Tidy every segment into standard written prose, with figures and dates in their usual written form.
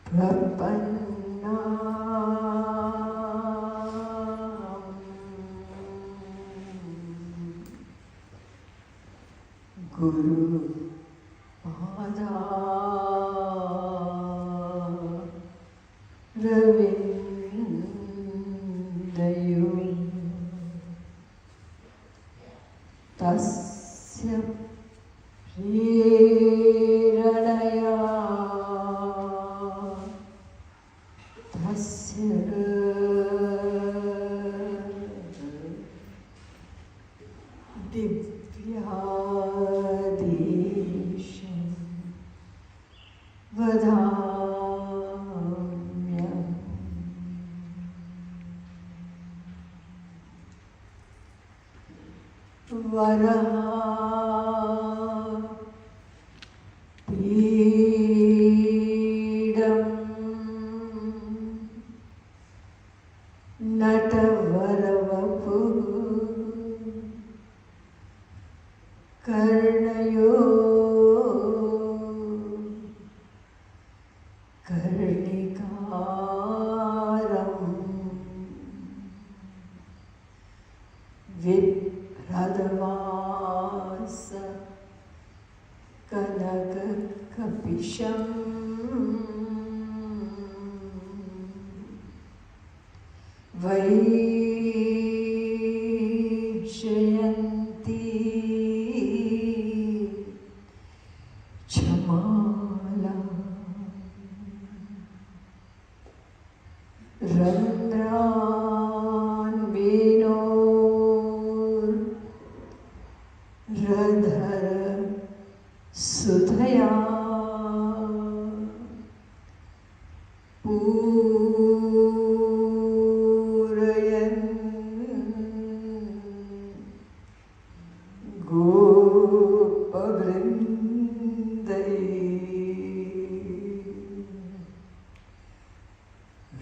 प्रपन्ना गुरु पादा रविंदयो तस्य प्रेरणया तस्य दिव्यादेशं वदाम्यहम्। वरः पीडं नटवरवपुः कर्णयो कर्णिकारम् विभ्रदवास कनककपिशम् वैजयन्ती छमाला रन्ध्रान्वेनोरधर सुधया पूरयन् गोपवृन्दै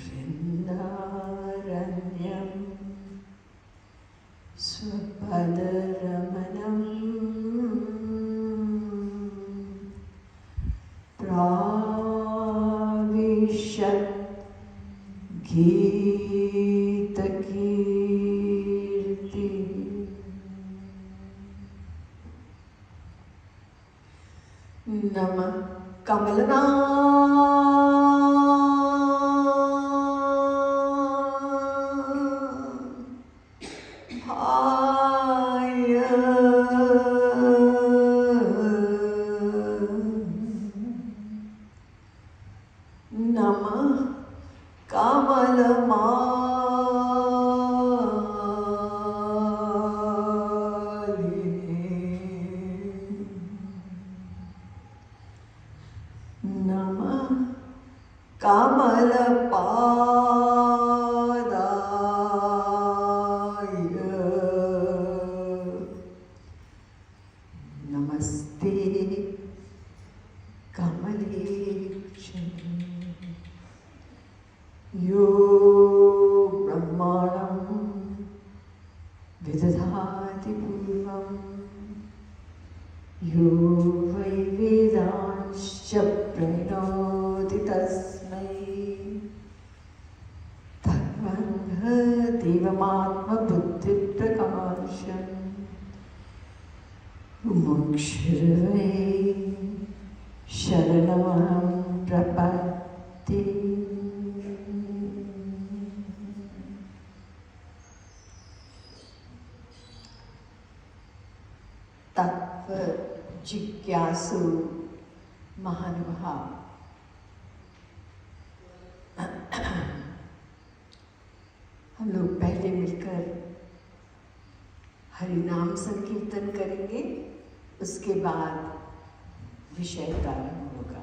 वृन्दारण्यं स्वपदरमणं प्राविशत् गीतकीर्ति। नमः कमलनाभाय नमः कमलमालिने नमः कमलपादाय नमस्ते कमलेक्षणे यो ब्रह्माणं विदधाति पूर्वं यो वै वेदांश्च प्रणोति तस्मै तद्ब्रह्मदेवमात्मबुद्धिप्रकाशम् मुमुक्षुर्वै शरणमहं प्रपद्ये। तत्व जिज्ञासु महानुभाव, हम लोग पहले मिलकर हरि नाम संकीर्तन करेंगे, उसके बाद विषय प्रारंभ होगा।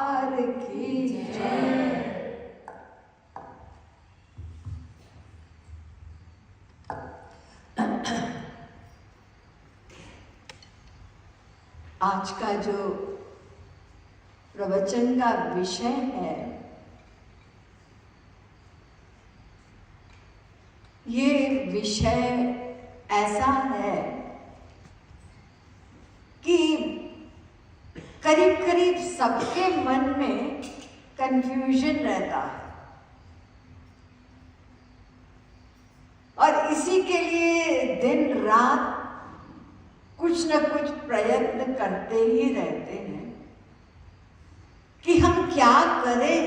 लाल की जय। आज का जो प्रवचन का विषय है, ये विषय ऐसा है कि करीब करीब सबके मन में कंफ्यूजन रहता है और इसी के लिए दिन रात कुछ न कुछ प्रयत्न करते ही रहते हैं कि हम क्या करें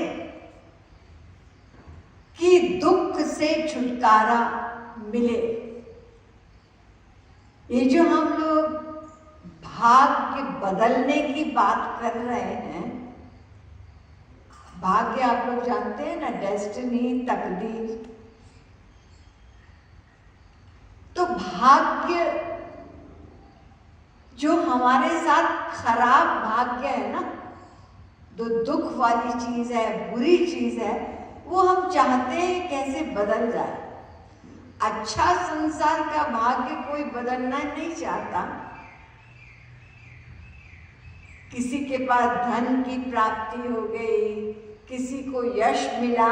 कि दुख से छुटकारा मिले। ये जो हम लोग भाग्य बदलने की बात कर रहे हैं, भाग्य आप लोग जानते हैं ना, डेस्टिनी, तकदीर। तो भाग्य जो हमारे साथ खराब भाग्य है ना, जो दुख वाली चीज है, बुरी चीज है, वो हम चाहते हैं कैसे बदल जाए। अच्छा संसार का भाग्य कोई बदलना नहीं चाहता। किसी के पास धन की प्राप्ति हो गई, किसी को यश मिला,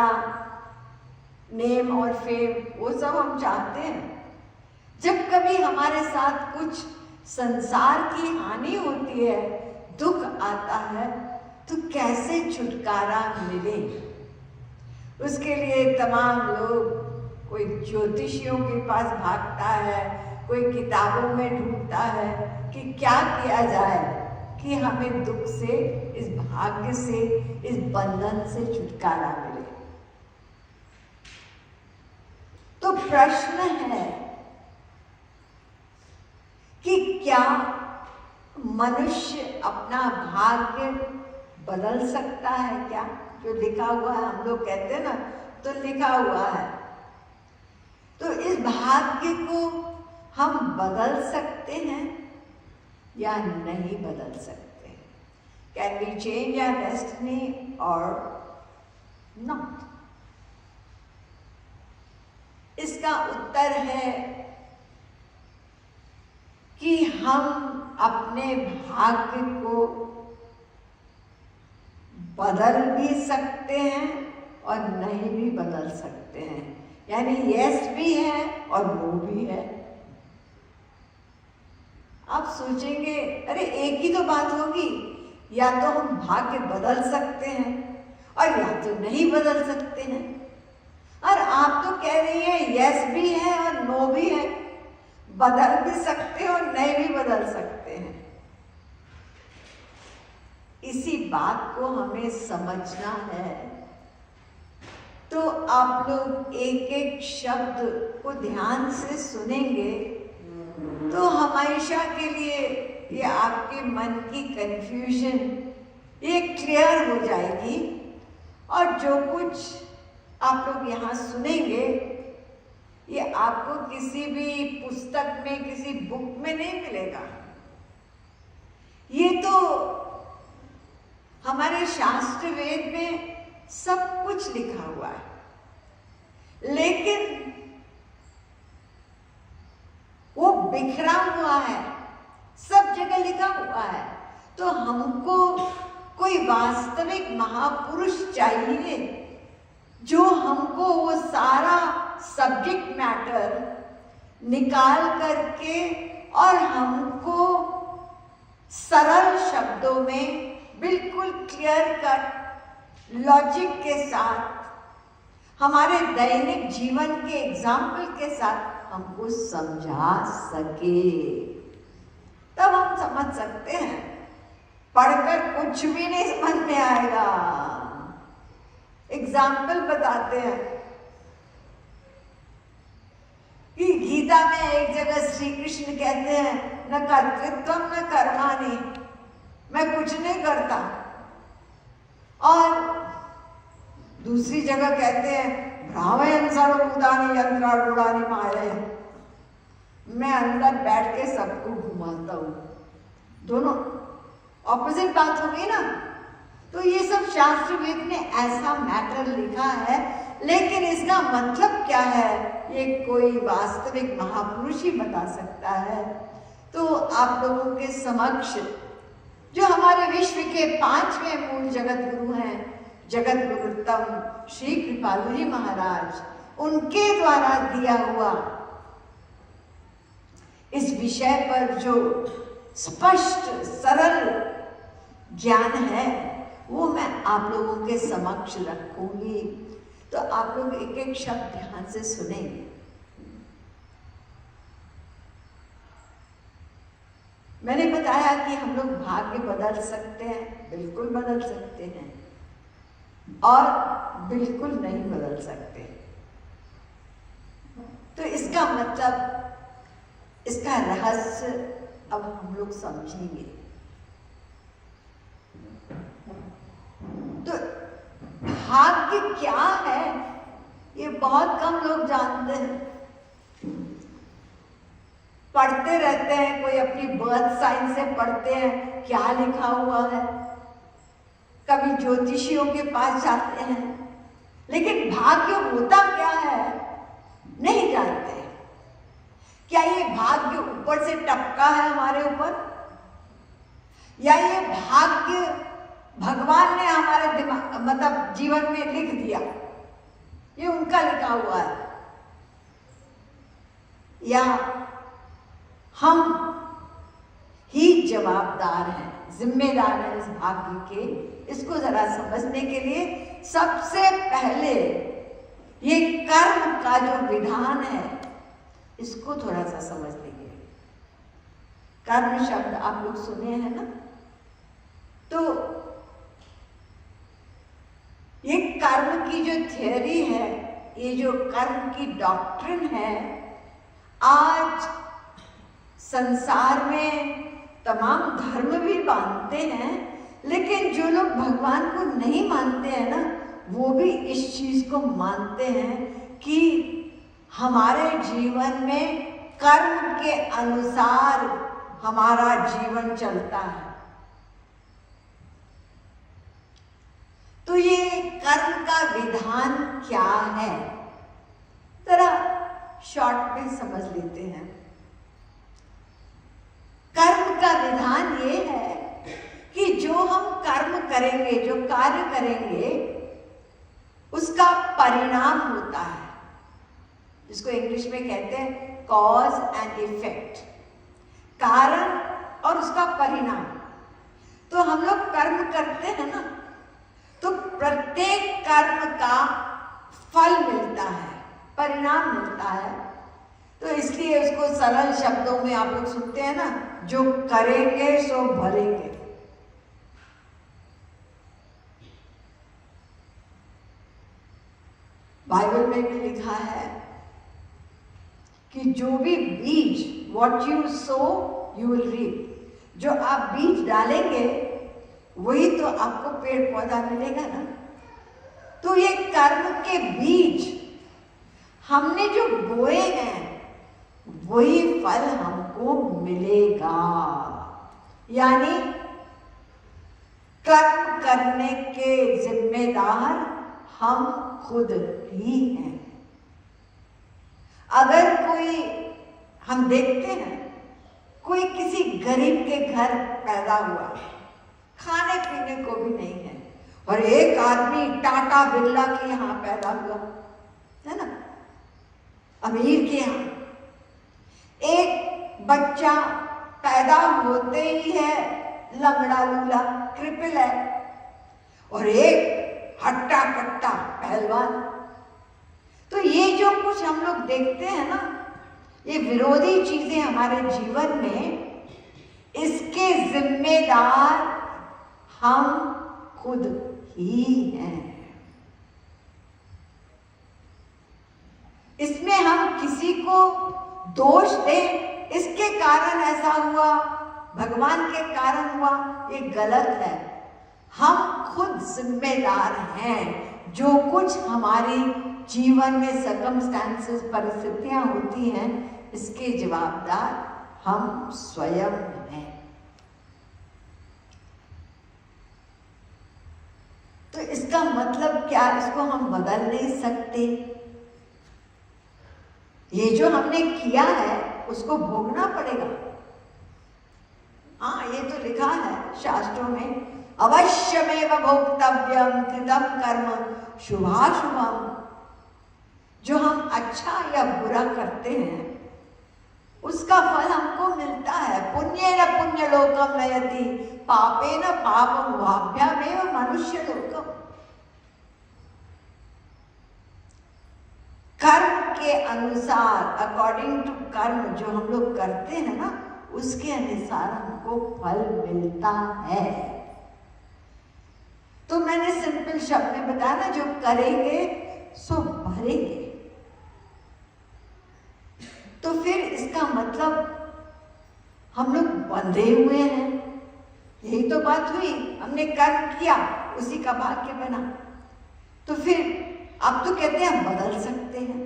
नेम और फेम, वो सब हम चाहते हैं। जब कभी हमारे साथ कुछ संसार की हानि होती है, दुख आता है, तो कैसे छुटकारा मिले। उसके लिए तमाम लोग, कोई ज्योतिषियों के पास भागता है, कोई किताबों में ढूंढता है कि क्या किया जाए कि हमें दुख से, इस भाग्य से, इस बंधन से छुटकारा मिले। तो प्रश्न है कि क्या मनुष्य अपना भाग्य बदल सकता है क्या? जो लिखा हुआ है, हम लोग कहते हैं ना, तो लिखा हुआ है। तो इस भाग्य को हम बदल सकते हैं या नहीं बदल सकते? Can we change our destiny or not? इसका उत्तर है कि हम अपने भाग्य को बदल भी सकते हैं और नहीं भी बदल सकते हैं। यानी यस भी है और नो भी है। आप सोचेंगे, अरे एक ही तो बात होगी, या तो हम भाग्य बदल सकते हैं और या तो नहीं बदल सकते हैं। और आप तो कह रही हैं यस भी है और नो भी है, बदल भी सकते हैं और नहीं भी बदल सकते हैं। इसी बात को हमें समझना है। तो आप लोग एक एक शब्द को ध्यान से सुनेंगे तो हमेशा के लिए ये आपके मन की कंफ्यूजन ये क्लियर हो जाएगी। और जो कुछ आप लोग यहाँ सुनेंगे, ये आपको किसी भी पुस्तक में, किसी बुक में नहीं मिलेगा। ये तो हमारे शास्त्र वेद में सब कुछ लिखा हुआ है, लेकिन वो बिखरा हुआ है, सब जगह लिखा हुआ है। तो हमको कोई वास्तविक महापुरुष चाहिए जो हमको वो सारा सब्जेक्ट मैटर निकाल करके और हमको सरल शब्दों में बिल्कुल क्लियर कट लॉजिक के साथ हमारे दैनिक जीवन के एग्जाम्पल के साथ हमको समझा सके, तब हम समझ सकते हैं। पढ़कर कुछ भी नहीं समझ में आएगा। एग्जाम्पल बताते हैं कि गीता में एक जगह श्री कृष्ण कहते हैं, न कर्तृत्वम न कर्माणि, मैं कुछ नहीं करता। और दूसरी जगह कहते हैं भ्रामयन् सर्वभूतानि यन्त्रारूढानि मायया, मैं अंदर बैठ के सबको घुमाता हूं। दोनों ऑपोजिट बात हो गई ना। तो ये सब शास्त्र वेद में ऐसा मैटर लिखा है, लेकिन इसका मतलब क्या है ये कोई वास्तविक महापुरुष ही बता सकता है। तो आप लोगों के समक्ष जो हमारे विश्व के 5वें मूल जगत गुरु हैं, जगत गुरुत्तम श्री कृपालु जी महाराज, उनके द्वारा दिया हुआ इस विषय पर जो स्पष्ट सरल ज्ञान है वो मैं आप लोगों के समक्ष रखूंगी। तो आप लोग एक एक शब्द ध्यान से सुनेंगे। मैंने बताया कि हम लोग भाग्य बदल सकते हैं, बिल्कुल बदल सकते हैं, और बिल्कुल नहीं बदल सकते। तो इसका मतलब, इसका रहस्य अब हम लोग समझेंगे। तो भाग्य क्या है ये बहुत कम लोग जानते हैं। पढ़ते रहते हैं, कोई अपनी बर्थ साइन से पढ़ते हैं क्या लिखा हुआ है, कभी ज्योतिषियों के पास जाते हैं, लेकिन भाग्य होता क्या है नहीं जानते। क्या ये भाग्य ऊपर से टपका है हमारे ऊपर, या ये भाग्य भगवान ने हमारे दिमाग मतलब जीवन में लिख दिया, ये उनका लिखा हुआ है, या हम ही जवाबदार हैं, जिम्मेदार हैं इस भाग्य के। इसको जरा समझने के लिए सबसे पहले ये कर्म का जो विधान है इसको थोड़ा सा समझ लेंगे। कर्म शब्द आप लोग सुने हैं ना, तो ये कर्म की जो थियरी है, ये जो कर्म की डॉक्ट्रिन है, आज संसार में तमाम धर्म भी मानते हैं, लेकिन जो लोग भगवान को नहीं मानते हैं ना, वो भी इस चीज को मानते हैं कि हमारे जीवन में कर्म के अनुसार हमारा जीवन चलता है। तो ये कर्म का विधान क्या है, जरा शॉर्ट में समझ लेते हैं। कर्म का विधान ये है कि जो हम कर्म करेंगे, जो कार्य करेंगे, उसका परिणाम होता है, जिसको इंग्लिश में कहते हैं कॉज एंड इफेक्ट, कारण और उसका परिणाम। तो हम लोग कर्म करते हैं ना, तो प्रत्येक कर्म का फल मिलता है, परिणाम मिलता है। तो इसलिए उसको सरल शब्दों में आप लोग सुनते हैं ना, जो करेंगे सो भरेंगे। बाइबल में भी लिखा है कि जो भी बीज, what you sow you will reap, जो आप बीज डालेंगे वही तो आपको पेड़ पौधा मिलेगा ना। तो ये कर्म के बीज हमने जो बोए हैं वही फल हमको मिलेगा, यानी कर्म करने के जिम्मेदार हम खुद ही हैं। अगर कोई, हम देखते हैं कोई किसी गरीब के घर पैदा हुआ, खाने पीने को भी नहीं है, और एक आदमी टाटा बिरला के यहाँ पैदा हुआ है ना, अमीर के यहाँ। एक बच्चा पैदा होते ही है लंगड़ा लूला, क्रिपल है, और एक हट्टा कट्टा पहलवान। तो ये जो कुछ हम लोग देखते हैं ना, ये विरोधी चीजें हमारे जीवन में, इसके जिम्मेदार हम खुद ही हैं। इसमें हम किसी को दोष दें, इसके कारण ऐसा हुआ, भगवान के कारण हुआ, ये गलत है। हम खुद जिम्मेदार हैं। जो कुछ हमारी जीवन में सर्कमस्टेंसेस, परिस्थितियां होती हैं, इसके जवाबदार हम स्वयं हैं। तो इसका मतलब क्या, इसको हम बदल नहीं सकते। ये जो हमने किया है उसको भोगना पड़ेगा। हाँ, ये तो लिखा है शास्त्रों में, अवश्यमेव भोक्तव्यम कृतम कर्म शुभाशुभम। जो हम अच्छा या बुरा करते हैं उसका फल हमको मिलता है। पुण्येन पुण्यलोकम नयति पापेन पापम वाभ्यामेव मनुष्य लोकम। कर्म के अनुसार, अकॉर्डिंग टू कर्म जो हम लोग करते हैं ना, उसके अनुसार हमको फल मिलता है। तो मैंने सिंपल शब्द में बताया ना, जो करेंगे सो भरेंगे। तो फिर इसका मतलब हम लोग बंधे हुए हैं, यही तो बात हुई। हमने कर्म किया, उसी का भाग्य बना। तो फिर आप तो कहते हैं हम बदल सकते हैं,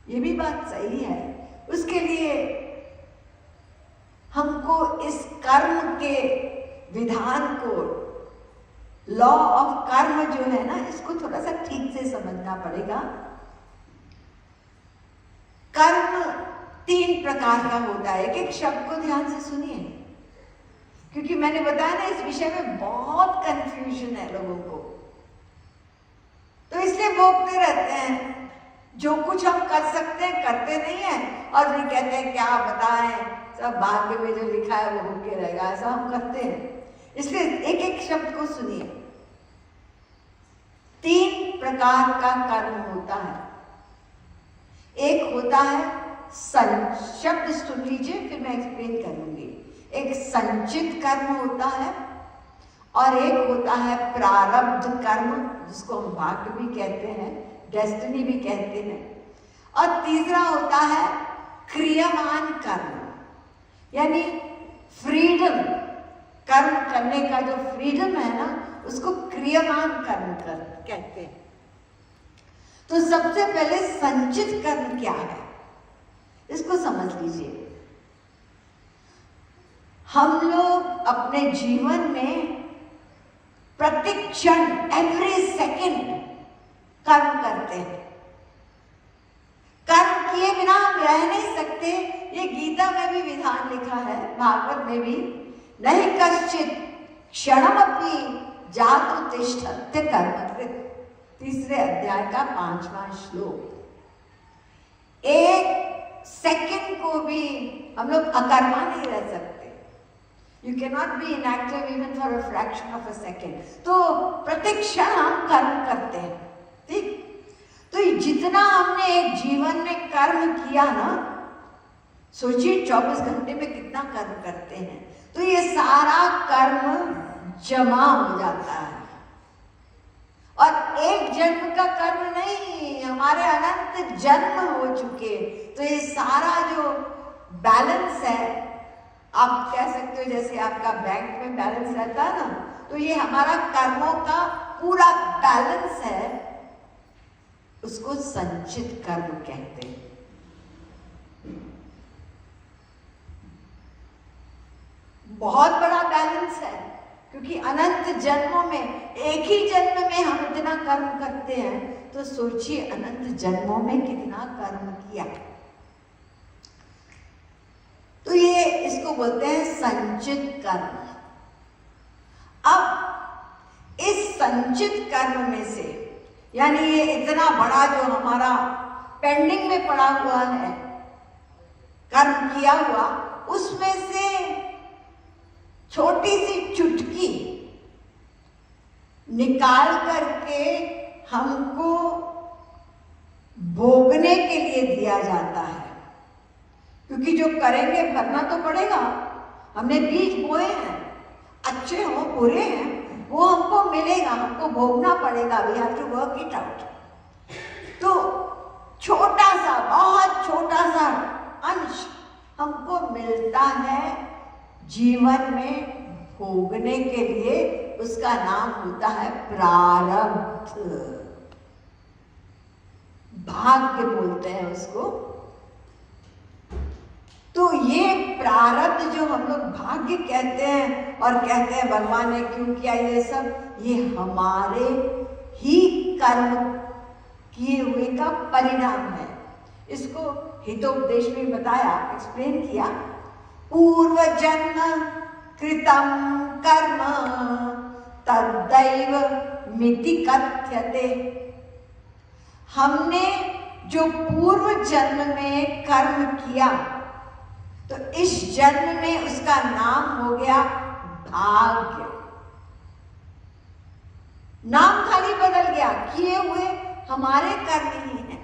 ये भी बात सही है। उसके लिए हमको इस कर्म के विधान को, लॉ ऑफ कर्म जो है ना, इसको थोड़ा सा ठीक से समझना पड़ेगा। कर्म 3 प्रकार का होता है। एक एक शब्द को ध्यान से सुनिए, क्योंकि मैंने बताया ना इस विषय में बहुत कंफ्यूजन है लोगों को, तो इसलिए भोगते रहते हैं। जो कुछ हम कर सकते हैं करते नहीं है, और फिर कहते हैं क्या बताएं, सब भाग्य में जो लिखा है वो होके रहेगा, ऐसा हम करते हैं। इसलिए एक एक शब्द को सुनिए। 3 प्रकार का कर्म होता है। एक होता है शब्द सुन लीजिए, फिर मैं एक्सप्लेन करूंगी। एक संचित कर्म होता है, और एक होता है प्रारब्ध कर्म, जिसको हम भाग्य भी कहते हैं, डेस्टिनी भी कहते हैं। और तीसरा होता है क्रियमान कर्म, यानी फ्रीडम, कर्म करने का जो फ्रीडम है ना, उसको क्रियमान कर्म कहते हैं। तो सबसे पहले संचित कर्म क्या है, इसको समझ लीजिए। हम लोग अपने जीवन में प्रत्येक क्षण, एवरी सेकेंड कर्म करते हैं। कर्म किए बिना हम रह नहीं सकते। ये गीता में भी विधान लिखा है, भागवत में भी, नहीं कश्चित क्षणमपि जातु तिष्ठत्य कर्मकृत्, 3 अध्याय का 5वां श्लोक। एक सेकंड को भी हम लोग अकर्मा नहीं रह सकते। You cannot be inactive even for a fraction of a second. तो प्रत्येक क्षण हम कर्म करते हैं, ठीक? तो जितना हमने एक जीवन में कर्म किया ना, सोचिए 24 घंटे में कितना कर्म करते हैं, तो ये सारा कर्म जमा हो जाता है। और एक जन्म का कर्म नहीं, हमारे अनंत जन्म हो चुके। तो ये सारा जो बैलेंस है, आप कह सकते हो जैसे आपका बैंक में बैलेंस रहता है ना, तो ये हमारा कर्मों का पूरा बैलेंस है, उसको संचित कर्म कहते हैं। बहुत बड़ा बैलेंस है, क्योंकि अनंत जन्मों में, एक ही जन्म में हम इतना कर्म करते हैं, तो सोचिए अनंत जन्मों में कितना कर्म किया। तो ये इसको बोलते हैं संचित कर्म। अब इस संचित कर्म में से, यानी ये इतना बड़ा जो हमारा पेंडिंग में पड़ा हुआ है कर्म किया हुआ, उसमें से छोटी सी चुटकी निकाल करके हमको भोगने के लिए दिया जाता है। क्योंकि जो करेंगे भरना तो पड़ेगा। हमने बीज बोए हैं, अच्छे हो बुरे हैं, वो हमको मिलेगा, हमको भोगना पड़ेगा। We have to work it out. तो छोटा सा, बहुत छोटा सा अंश हमको मिलता है जीवन में भोगने के लिए, उसका नाम होता है प्रारब्ध। भाग्य बोलते हैं उसको। तो ये प्रारब्ध जो हम लोग भाग्य कहते हैं और कहते हैं भगवान ने क्यों किया ये सब, ये हमारे ही कर्म किए हुए का परिणाम है। इसको हितोपदेश में बताया, एक्सप्लेन किया। पूर्व जन्म कृतम कर्म तद्दैव मिति कथ्यते। हमने जो पूर्व जन्म में कर्म किया तो इस जन्म में उसका नाम हो गया भाग्य। नाम खाली बदल गया, किए हुए हमारे कर्म ही हैं।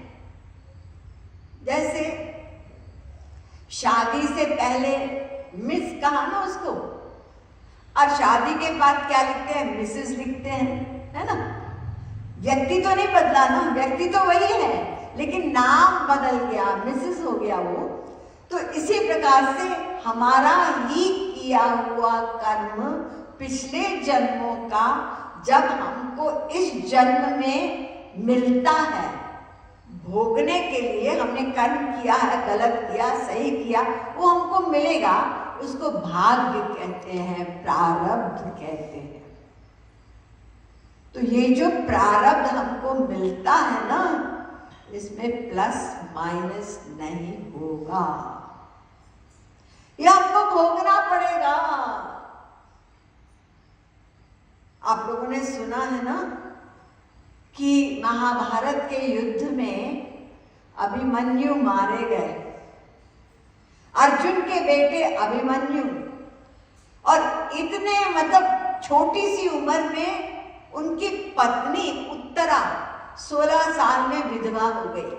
जैसे शादी से पहले मिस कहा ना उसको, और शादी के बाद क्या लिखते हैं, मिसेस लिखते हैं, है ना। व्यक्ति तो नहीं बदला ना, व्यक्ति तो वही है, लेकिन नाम बदल गया, मिसेस हो गया वो। तो इसी प्रकार से हमारा ही किया हुआ कर्म पिछले जन्मों का जब हमको इस जन्म में मिलता है, भोगने के लिए हमने कर्म किया है, गलत किया, सही किया, वो हमको मिलेगा, उसको भाग्य कहते हैं, प्रारब्ध कहते हैं। तो ये जो प्रारब्ध हमको मिलता है ना, इसमें प्लस माइनस नहीं होगा, ये हमको भोगना पड़ेगा। आप लोगों ने सुना है ना कि महाभारत के युद्ध में अभिमन्यु मारे गए, अर्जुन के बेटे अभिमन्यु, और इतने मतलब छोटी सी उम्र में उनकी पत्नी उत्तरा 16 साल में विधवा हो गई।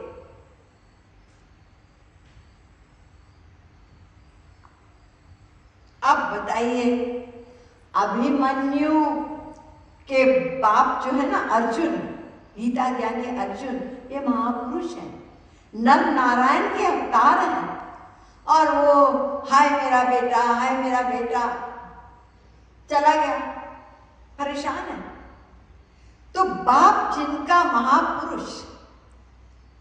अब बताइए, अभिमन्यु के बाप जो है ना अर्जुन, गीता ज्ञानी अर्जुन, ये महापुरुष हैं, नर नारायण के अवतार हैं, और वो हाय मेरा बेटा, हाय मेरा बेटा, चला गया, परेशान है। तो बाप जिनका महापुरुष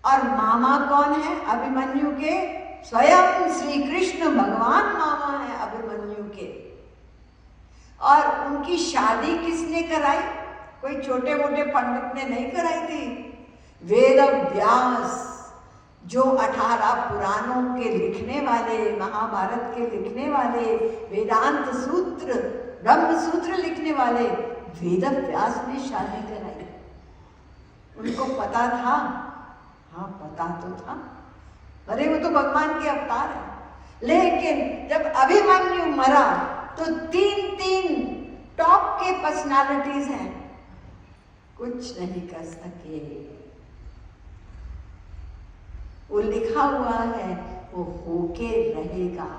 और मामा कौन है अभिमन्यु के, स्वयं श्री कृष्ण भगवान मामा है अभिमन्यु के। और उनकी शादी किसने कराई, कोई छोटे मोटे पंडित ने नहीं कराई थी। वेद व्यास जो 18 पुराणों के लिखने वाले, महाभारत के लिखने वाले, वेदांत सूत्र, ब्रह्म सूत्र लिखने वाले वेद व्यास ने शादी कराई। उनको पता था, हाँ पता तो था, अरे वो तो भगवान के अवतार है। लेकिन जब अभिमन्यु मरा तो 3 टॉप के पर्सनालिटीज हैं, कुछ नहीं कर सके। वो लिखा हुआ है, वो होके रहेगा।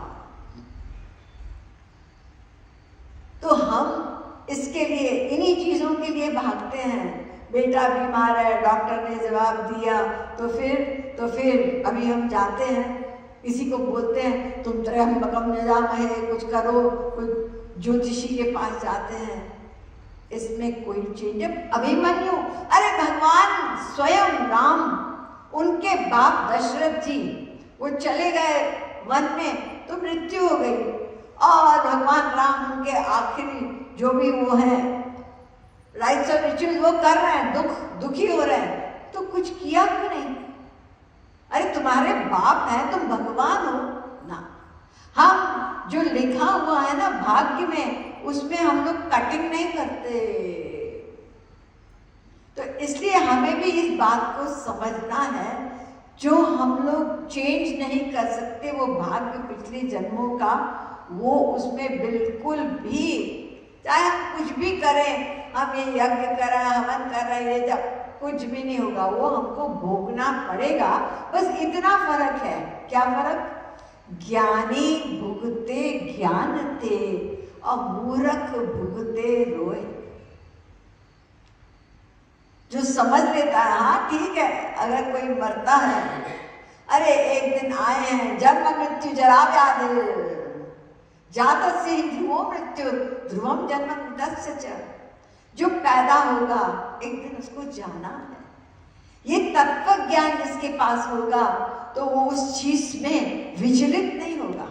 तो हम इसके लिए, इन्हीं चीजों के लिए भागते हैं। बेटा बीमार है, डॉक्टर ने जवाब दिया, तो फिर अभी हम जाते हैं, किसी को बोलते हैं तुम त्र्यंबकम यजामहे, कुछ करो, कुछ ज्योतिषी के पास जाते हैं, इसमें कोई चेंज। अभिमन्यु, अरे भगवान स्वयं राम, उनके बाप दशरथ जी, वो चले गए वन में तो मृत्यु हो गई, और भगवान राम उनके आखिरी जो भी वो है राइट्स और रिचुअल्स वो कर रहे हैं, दुखी हो रहे हैं, तो कुछ किया क्यों नहीं? अरे तुम्हारे बाप हैं, तुम भगवान हो ना। हम जो लिखा हुआ है ना भाग्य में, उसमें हम लोग कटिंग नहीं करते। तो इसलिए हमें भी इस बात को समझना है, जो हम लोग चेंज नहीं कर सकते वो भाग्य पिछले जन्मों का, वो उसमें बिल्कुल भी, चाहे हम कुछ भी करें, हम ये यज्ञ कर रहे हैं, हवन कर रहे हैं, ये जब कुछ भी नहीं होगा, वो हमको भोगना पड़ेगा। बस इतना फर्क है। क्या फर्क? ज्ञानी भुगते ज्ञान ते और मूर्ख भुगते रोए। जो समझ लेता है, हाँ ठीक है, अगर कोई मरता है, अरे एक दिन आए हैं, जन्म मृत्यु जरा व्याधि जातस्य ही ध्रुवो मृत्यु ध्रुवम जन्म मृतस्य च। जो पैदा होगा एक दिन उसको जाना है। ये तत्व ज्ञान जिसके पास होगा तो वो उस चीज में विचलित नहीं होगा।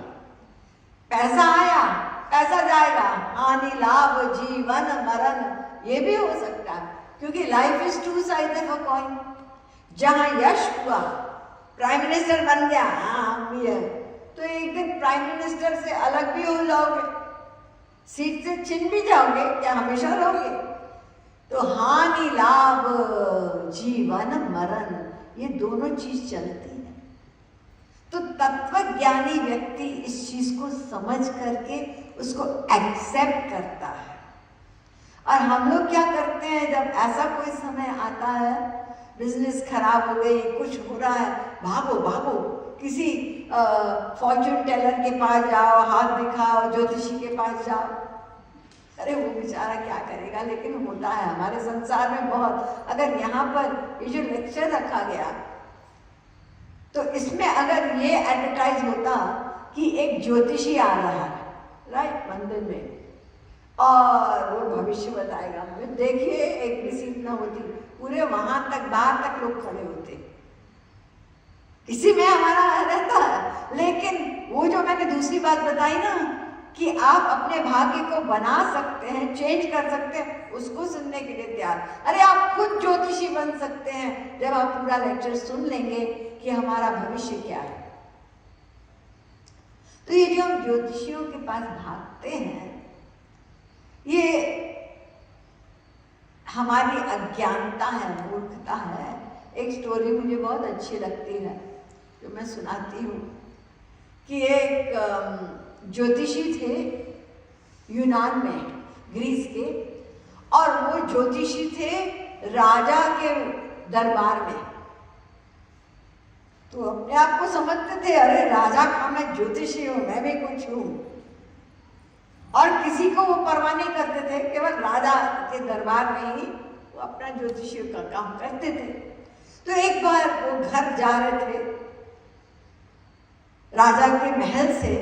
पैसा आया, पैसा जाएगा, हानि लाभ जीवन मरण, ये भी हो सकता है, क्योंकि life is two side of a coin. जहां यश हुआ, प्राइम मिनिस्टर बन गया, हाँ हम भी है, तो एक दिन प्राइम मिनिस्टर से अलग भी हो जाओगे, सीट से छिन भी जाओगे, क्या हमेशा रहोगे? तो हानि लाभ जीवन मरण, ये दोनों चीज चलती है। तो तत्वज्ञानी व्यक्ति इस चीज को समझ करके उसको एक्सेप्ट करता है। और हम लोग क्या करते हैं, जब ऐसा कोई समय आता है, बिजनेस खराब हो गई, कुछ हो रहा है, भागो भागो किसी फॉर्च्यून टेलर के पास जाओ, हाथ दिखाओ, ज्योतिषी के पास जाओ। अरे वो बेचारा क्या करेगा, लेकिन होता है हमारे संसार में बहुत। अगर यहाँ पर ये जो लेक्चर रखा गया, तो इसमें अगर ये एडवर्टाइज होता कि एक ज्योतिषी आ रहा है, राइट, मंदिर में, और वो भविष्य बताएगा, देखिए एक भी सीट ना होती, पूरे वहां तक बाहर तक लोग खड़े होते, इसी में हमारा रहता है। लेकिन वो जो मैंने दूसरी बात बताई ना, कि आप अपने भाग्य को बना सकते हैं, चेंज कर सकते हैं, उसको सुनने के लिए तैयार। अरे आप खुद ज्योतिषी बन सकते हैं जब आप पूरा लेक्चर सुन लेंगे कि हमारा भविष्य क्या है। तो ये जो हम ज्योतिषियों के पास भागते हैं, ये हमारी अज्ञानता है, मूर्खता है। एक स्टोरी मुझे बहुत अच्छी लगती है जो मैं सुनाती हूँ, कि एक ज्योतिषी थे यूनान में, ग्रीस के, और वो ज्योतिषी थे राजा के दरबार में। तो अपने आप को समझते थे, अरे राजा का मैं ज्योतिषी हूँ, मैं भी कुछ हूँ, और किसी को वो परवाह नहीं करते थे, केवल राजा के दरबार में ही वो अपना ज्योतिषी का काम करते थे। तो एक बार वो घर जा रहे थे राजा के महल से,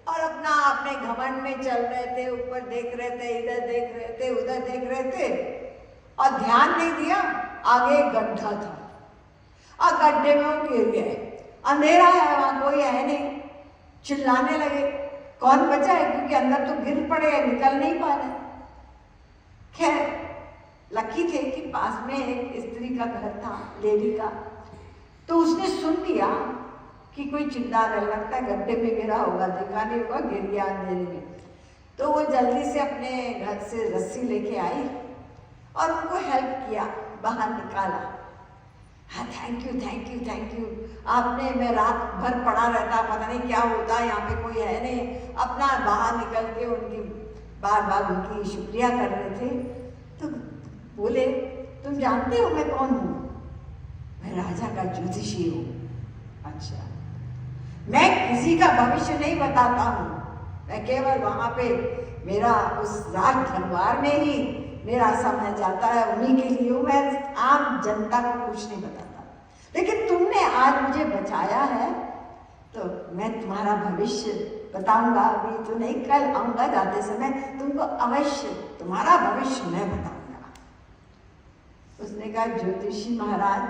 और अपने घमंड में चल रहे थे, ऊपर देख रहे थे, इधर देख रहे थे, उधर देख रहे थे, और ध्यान नहीं दिया, आगे एक गड्ढा था, और गड्ढे में वो गिर गए। अंधेरा है, वहां कोई है नहीं, चिल्लाने लगे, कौन बचा है, क्योंकि अंदर तो गिर पड़े, निकल नहीं पा रहे। खैर लकी थे कि पास में एक स्त्री का घर था, लेडी का, तो उसने सुन लिया कि कोई चिल्ला रहा, लगता है गड्ढे में गिरा होगा, देखा नहीं होगा, गिर गया अंधेरे में। तो वो जल्दी से अपने घर से रस्सी लेके आई और उनको हेल्प किया, बाहर निकाला। हाँ thank you thank you thank you, आपने, मैं रात भर पड़ा रहता, पता नहीं क्या होता, यहाँ पे कोई है नहीं, अपना बाहर निकल के उनकी बार बार उनकी शुक्रिया कर रहे थे। तो बोले, तुम जानते हो मैं कौन हूँ? मैं राजा का ज्योतिषी हूँ। अच्छा, मैं किसी का भविष्य नहीं बताता हूँ, मैं केवल वहां पे मेरा उस राज दरबार में ही मेरा समय जाता है, उन्हीं के लिए हूँ, मैं आम जनता को कुछ नहीं बताता। लेकिन तुमने आज मुझे बचाया है, तो मैं तुम्हारा भविष्य बताऊंगा, अभी तो नहीं, कल आऊंगा जाते समय, तुमको अवश्य तुम्हारा भविष्य मैं बताऊंगा। उसने कहा, ज्योतिषी महाराज,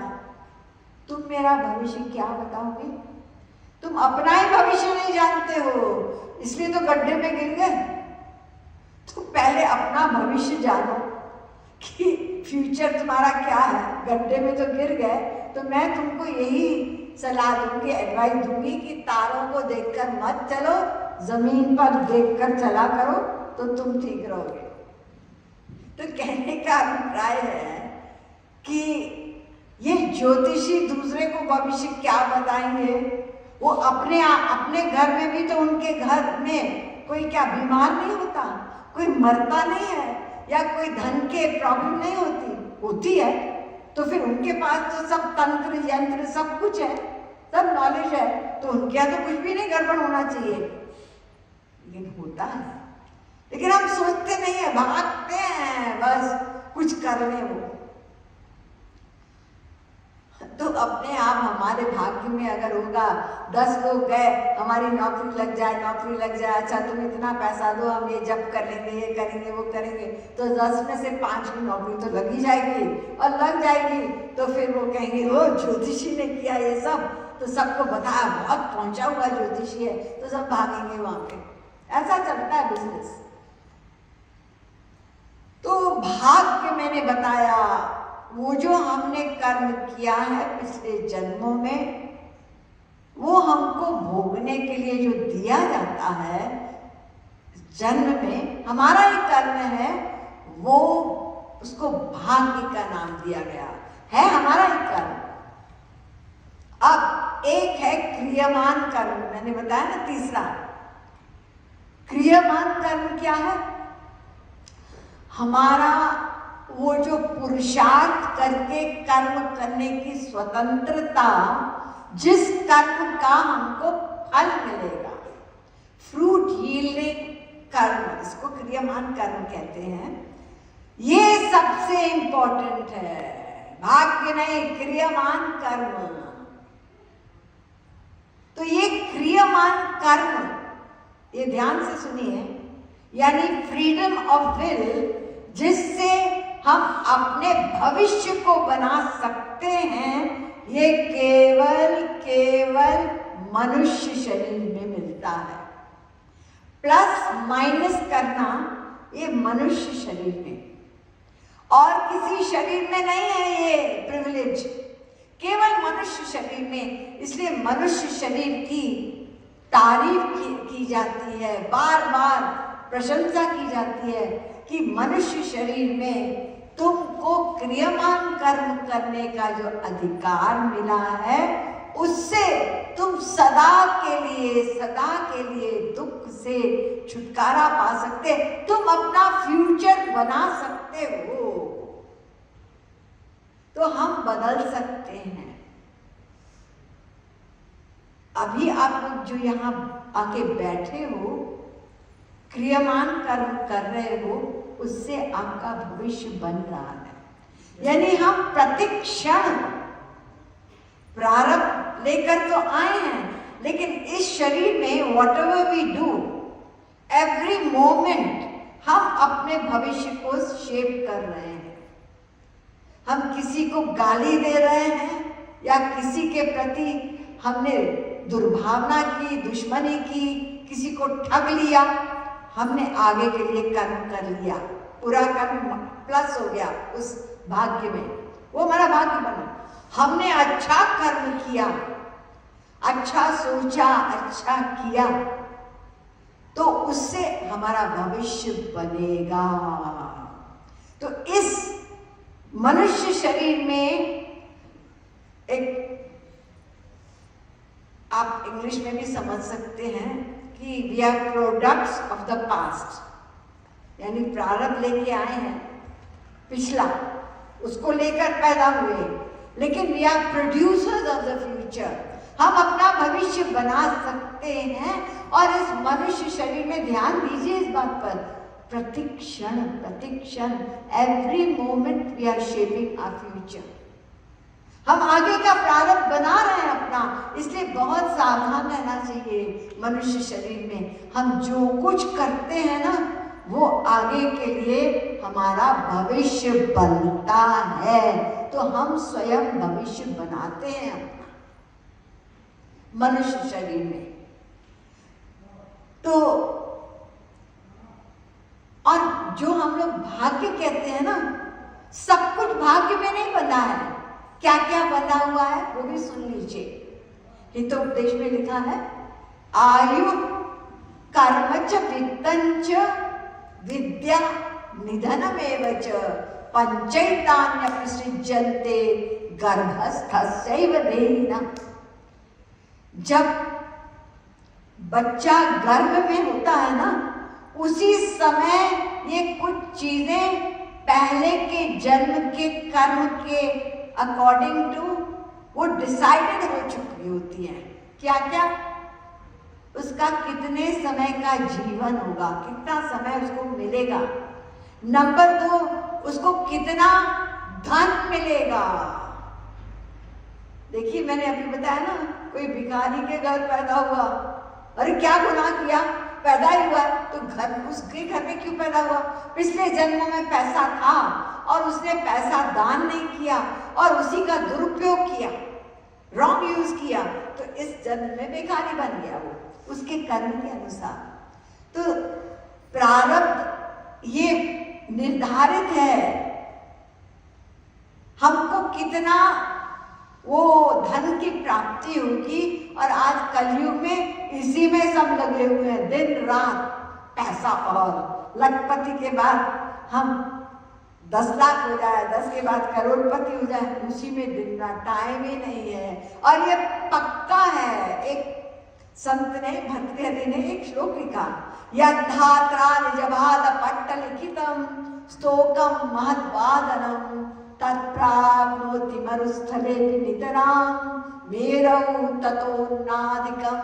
तुम मेरा भविष्य क्या बताओगे? तुम अपना ही भविष्य नहीं जानते हो, इसलिए तो गड्ढे में गिर गए। तो पहले अपना भविष्य जानो कि फ्यूचर तुम्हारा क्या है। गड्ढे में तो गिर गए, तो मैं तुमको यही सलाह दूंगी, एडवाइस दूंगी कि तारों को देखकर मत चलो, जमीन पर देखकर चला करो, तो तुम ठीक रहोगे। तो कहने का अभिप्राय है कि ये ज्योतिषी दूसरे को भविष्य क्या बताएंगे, वो अपने घर में भी, तो उनके घर में कोई क्या बीमार नहीं होता, कोई मरता नहीं है, या कोई धन के प्रॉब्लम नहीं होती है, तो फिर उनके पास तो सब तंत्र यंत्र सब कुछ है, सब नॉलेज है, तो उनके यहाँ तो कुछ भी नहीं गड़बड़ होना चाहिए। लेकिन होता है, लेकिन हम सोचते नहीं है, भागते हैं बस कुछ करने वो। तो अपने आप हमारे भाग्य में अगर होगा, 10 लोग गए, हमारी नौकरी लग जाए, अच्छा तुम इतना पैसा दो, हम ये जब कर लेंगे, ये करेंगे, वो करेंगे, तो 10 में से 5 की नौकरी तो लग ही जाएगी, और लग जाएगी तो फिर वो कहेंगे, ओ ज्योतिषी ने किया ये सब, तो सबको बताया, बहुत पहुंचा हुआ ज्योतिषी है, तो सब भागेंगे वहां पे। ऐसा चलता है बिजनेस। तो भाग्य मैंने बताया, वो जो हमने कर्म किया है पिछले जन्मों में, वो हमको भोगने के लिए जो दिया जाता है जन्म में, हमारा ही कर्म है, वो उसको भाग्य का नाम दिया गया है, हमारा ही कर्म। अब एक है क्रियमान कर्म, मैंने बताया ना तीसरा। क्रियमान कर्म क्या है? हमारा वो जो पुरुषार्थ करके कर्म करने की स्वतंत्रता, जिस कर्म का हमको फल मिलेगा, फ्रूट यील्डिंग कर्म, इसको क्रियमान कर्म कहते हैं। ये सबसे इंपॉर्टेंट है, भाग्य नहीं, क्रियमान कर्म। तो ये क्रियमान कर्म, ये ध्यान से सुनिए, यानी फ्रीडम ऑफ विल, जिससे हम अपने भविष्य को बना सकते हैं, ये केवल मनुष्य शरीर में मिलता है। प्लस माइनस करना ये मनुष्य शरीर में, और किसी शरीर में नहीं है ये प्रिविलेज, केवल मनुष्य शरीर में। इसलिए मनुष्य शरीर की तारीफ की जाती है, बार बार प्रशंसा की जाती है कि मनुष्य शरीर में तुमको क्रियमान कर्म करने का जो अधिकार मिला है, उससे तुम सदा के लिए दुख से छुटकारा पा सकते, तुम अपना फ्यूचर बना सकते हो। तो हम बदल सकते हैं। अभी आप लोग जो यहाँ आके बैठे हो, क्रियमान कर्म कर रहे हो, उससे आपका भविष्य बन रहा है। यानी हम प्रतिक्षण प्रारब्ध लेकर तो आए हैं, लेकिन इस शरीर में whatever we do, every moment हम अपने भविष्य को शेप कर रहे हैं। हम किसी को गाली दे रहे हैं, या किसी के प्रति हमने दुर्भावना की, दुश्मनी की, किसी को ठग लिया, हमने आगे के लिए कर्म कर लिया, पूरा कर्म प्लस हो गया उस भाग्य में, वो हमारा भाग्य बना। हमने अच्छा कर्म किया, अच्छा सोचा, अच्छा किया, तो उससे हमारा भविष्य बनेगा। तो इस मनुष्य शरीर में एक, आप इंग्लिश में भी समझ सकते हैं कि we are products of the past, यानी प्रारब्ध लेके आए हैं पिछला, उसको लेकर पैदा हुए, लेकिन we are producers of the future. हम अपना भविष्य बना सकते हैं। और इस मनुष्य शरीर में ध्यान दीजिए इस बात पर, प्रतिक्षण every moment we are shaping our future. हम आगे का प्रारब्ध बना रहे हैं अपना, इसलिए बहुत सावधान रहना चाहिए। मनुष्य शरीर में हम जो कुछ करते हैं ना, वो आगे के लिए हमारा भविष्य बनता है। तो हम स्वयं भविष्य बनाते हैं अपना मनुष्य शरीर में। तो और जो हम लोग भाग्य कहते हैं ना, सब कुछ भाग्य में नहीं बना है। क्या क्या बना हुआ है वो भी सुन लीजिए। हितोपदेश में लिखा है, आयु कर्म च वित्तं च विद्या निधनमेव च पंचैतान्यपि सृज्यन्ते गर्भस्थस्यैव देहिनः। जब बच्चा गर्भ में होता है ना, उसी समय ये कुछ चीजें पहले के जन्म के कर्म के अकॉर्डिंग टू वो डिसाइडेड हो चुकी होती हैं। क्या क्या? उसका कितने समय का जीवन होगा, कितना समय उसको मिलेगा। नंबर 2, उसको कितना धन मिलेगा। देखिए मैंने अभी बताया ना, कोई भिखारी के घर पैदा हुआ, अरे क्या गुनाह किया, पैदा ही हुआ तो घर, उसके घर में क्यों पैदा हुआ? पिछले जन्मों में पैसा था और उसने पैसा दान नहीं किया और उसी का दुरुपयोग किया, रॉन्ग यूज किया, तो इस जन्म में भिखारी बन गया वो, उसके कर्म के अनुसार। तो प्रारब्ध ये निर्धारित है, हमको कितना वो धन की प्राप्ति होगी। और आज कलयुग में इसी में सब लगे हुए हैं, दिन रात पैसा। और लखपति के बाद हम 10 लाख हो जाए, 10 के बाद करोड़पति हो जाए, उसी में दिन रात, टाइम ही नहीं है। और ये पक्का है। एक संत ने, भर्तृहरि ने एक श्लोक लिखा, यद्धात्रा निजभाद पट्टलिखितम स्तोकम महद्वादनम तत्प्राप्नोति मरुस्थले नितरां मेरौ ततोन्नादिकं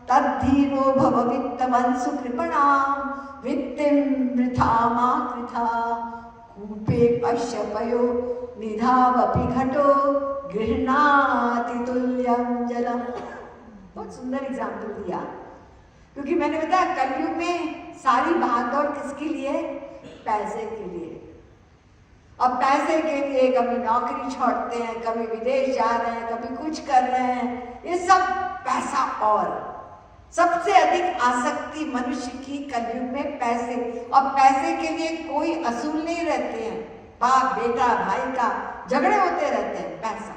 तद्धीरो भववित्तवन् सुकृपणां वित्तिं वृथा मा कृथा कूपे पश्य पयो निधावपि घटो गृह्णाति तुल्यं जलम्। बहुत सुंदर एग्जाम्पल दिया, क्योंकि मैंने बताया कलयुग में सारी भागदौड़ किसके लिए? पैसे के लिए। अब पैसे के लिए कभी नौकरी छोड़ते हैं, कभी विदेश जा रहे हैं, कभी कुछ कर रहे हैं, ये सब पैसा। और सबसे अधिक आसक्ति मनुष्य की कलयुग में पैसे। और पैसे के लिए कोई असूल नहीं रहते हैं, बाप बेटा भाई का झगड़े होते रहते हैं, पैसा।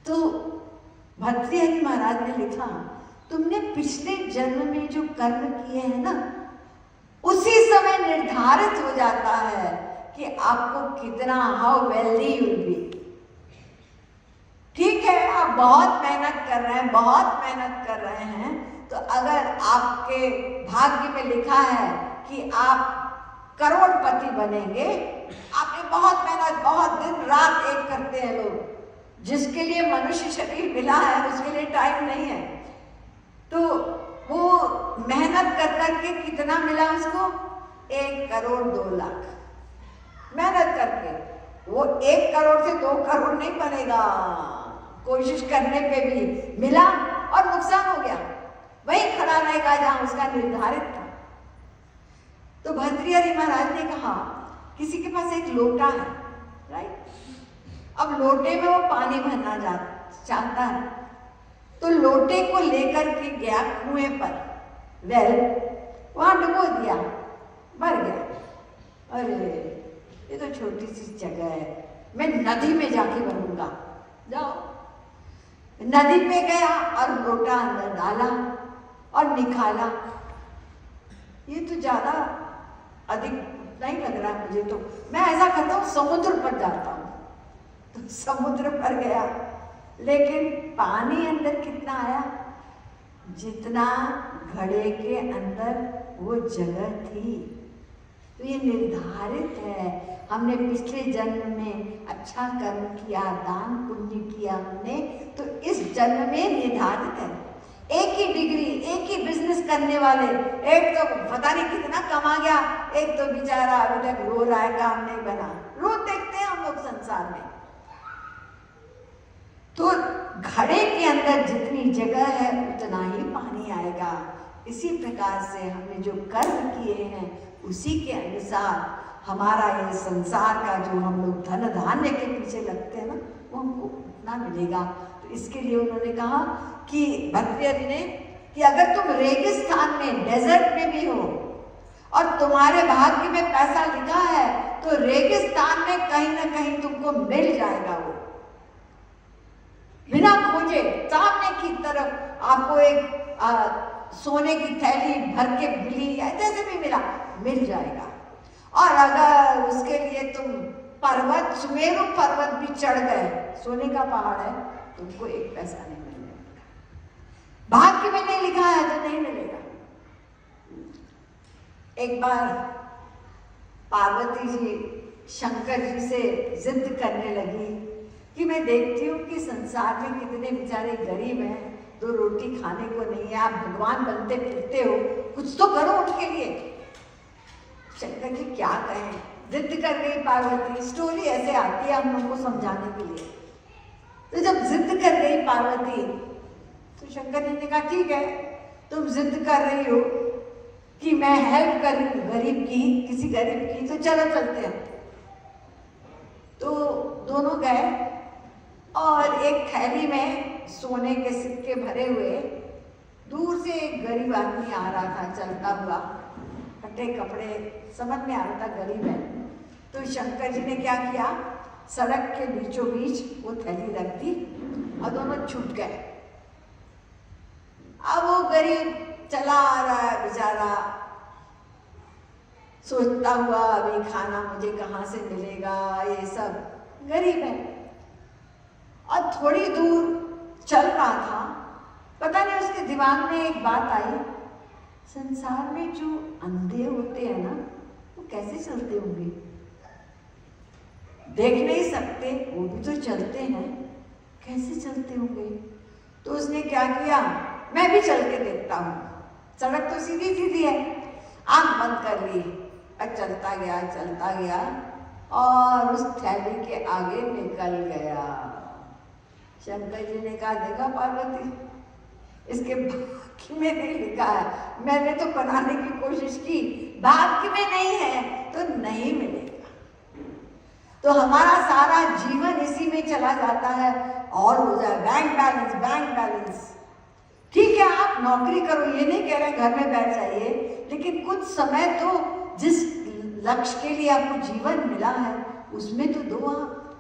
तो भर्तृहरि महाराज ने लिखा, तुमने पिछले जन्म में जो कर्म किए हैं ना, उसी समय निर्धारित हो जाता है कि आपको कितना, how wealthy you will be. ठीक है, आप बहुत मेहनत कर रहे हैं, बहुत मेहनत कर रहे हैं, तो अगर आपके भाग्य में लिखा है कि आप करोड़पति बनेंगे, आपने बहुत मेहनत, बहुत दिन रात एक करते हैं लोग, जिसके लिए मनुष्य शरीर मिला है उसके लिए टाइम नहीं है। तो वो मेहनत कर करके कितना मिला उसको? 1 करोड़ 2 लाख मेहनत करके। वो 1 करोड़ से 2 करोड़ नहीं बनेगा, कोशिश करने पे भी मिला और नुकसान हो गया, वहीं खड़ा रहेगा जहां उसका निर्धारित था। तो भर्तृहरि महाराज ने कहा, किसी के पास एक लोटा है, राइट? अब लोटे में वो पानी भरना चाहता है, तो लोटे को लेकर के गया कुएं पर, वहां डुबो दिया, मर गया। अरे ये तो छोटी सी जगह है, मैं नदी में जाके भरूंगा। जाओ, नदी में गया और लोटा अंदर डाला और निकाला। ये तो ज्यादा अधिक नहीं लग रहा मुझे, तो मैं ऐसा करता हूँ, समुद्र पर जाता हूँ। तो समुद्र पर गया, लेकिन पानी अंदर कितना आया? जितना घड़े के अंदर वो जगह थी। तो ये निर्धारित है, हमने पिछले जन्म में अच्छा कर्म किया, दान पुण्य किया हमने, तो इस जन्म में निर्धारित है। एक ही डिग्री, एक ही बिजनेस करने वाले, एक तो पता नहीं कितना कमा गया, एक तो बेचारा अभी तक रो रहा है, काम नहीं बना। रोज देखते हैं हम लोग संसार में। तो घड़े के अंदर जितनी जगह है उतना ही पानी आएगा। इसी प्रकार से हमने जो कर्म किए हैं उसी के अनुसार हमारा ये संसार का जो हम लोग धन धान्य के पीछे लगते हैं ना, वो हमको उतना मिलेगा। तो इसके लिए उन्होंने कहा कि भर्तृहरि ने कि अगर तुम रेगिस्तान में, डेजर्ट में भी हो और तुम्हारे भाग्य में पैसा लिखा है, तो रेगिस्तान में कहीं ना कहीं तुमको मिल जाएगा। वो बिना खोजे सामने की तरफ आपको एक सोने की थैली भर के मिली, जैसे भी मिल जाएगा। और अगर उसके लिए तुम पर्वत, सुमेरु पर्वत भी चढ़ गए, सोने का पहाड़ है, तुमको 1 पैसा नहीं मिलेगा। भाग्य में नहीं लिखा है तो नहीं मिलेगा। एक बार पार्वती जी शंकर जी से जिद करने लगी कि मैं देखती हूँ कि संसार में कितने बेचारे गरीब हैं, 2 रोटी खाने को नहीं है, आप भगवान बनते फिरते हो, कुछ तो करो उनके लिए। शंकर जी क्या कहें, जिद कर गई पार्वती। स्टोरी ऐसे आती है हम लोगों को समझाने के लिए। तो जब जिद कर गई पार्वती, तो शंकर जी ने कहा ठीक है, तुम जिद कर रही हो कि मैं हेल्प कर रही हूँ गरीब की, किसी गरीब की, तो चलो चलते हैं। तो दोनों गए और एक थैली में सोने के सिक्के भरे हुए 2 दूर से एक गरीब आदमी आ रहा था चलता हुआ, फटे कपड़े, समझ में आ रहा था गरीब है। तो शंकर जी ने क्या किया, सड़क के बीचों बीच वो थैली रख दी और दोनों छूट गए। अब वो गरीब चला आ रहा है बेचारा, सोचता हुआ अभी खाना मुझे कहाँ से मिलेगा, ये सब, गरीब है। और थोड़ी दूर चल रहा था, पता नहीं उसके दिमाग में एक बात आई, संसार में जो अंधे होते हैं ना, वो कैसे चलते होंगे, देख नहीं सकते, वो भी तो चलते हैं, कैसे चलते होंगे। तो उसने क्या किया, मैं भी चल के देखता हूँ, सड़क तो सीधी सीधी है, आंख बंद कर ली और चलता गया और उस थैली के आगे निकल गया। शंकर जी ने कहा, देखा पार्वती, इसके भाग्य में नहीं लिखा है, मैंने तो बनाने की कोशिश की, भाग्य में नहीं है तो नहीं मिलेगा। तो हमारा सारा जीवन इसी में चला जाता है और हो जाए बैंक बैलेंस। ठीक है, आप नौकरी करो, ये नहीं कह रहे घर में बैठ जाइए, लेकिन कुछ समय तो जिस लक्ष्य के लिए आपको जीवन मिला है उसमें तो दो आप।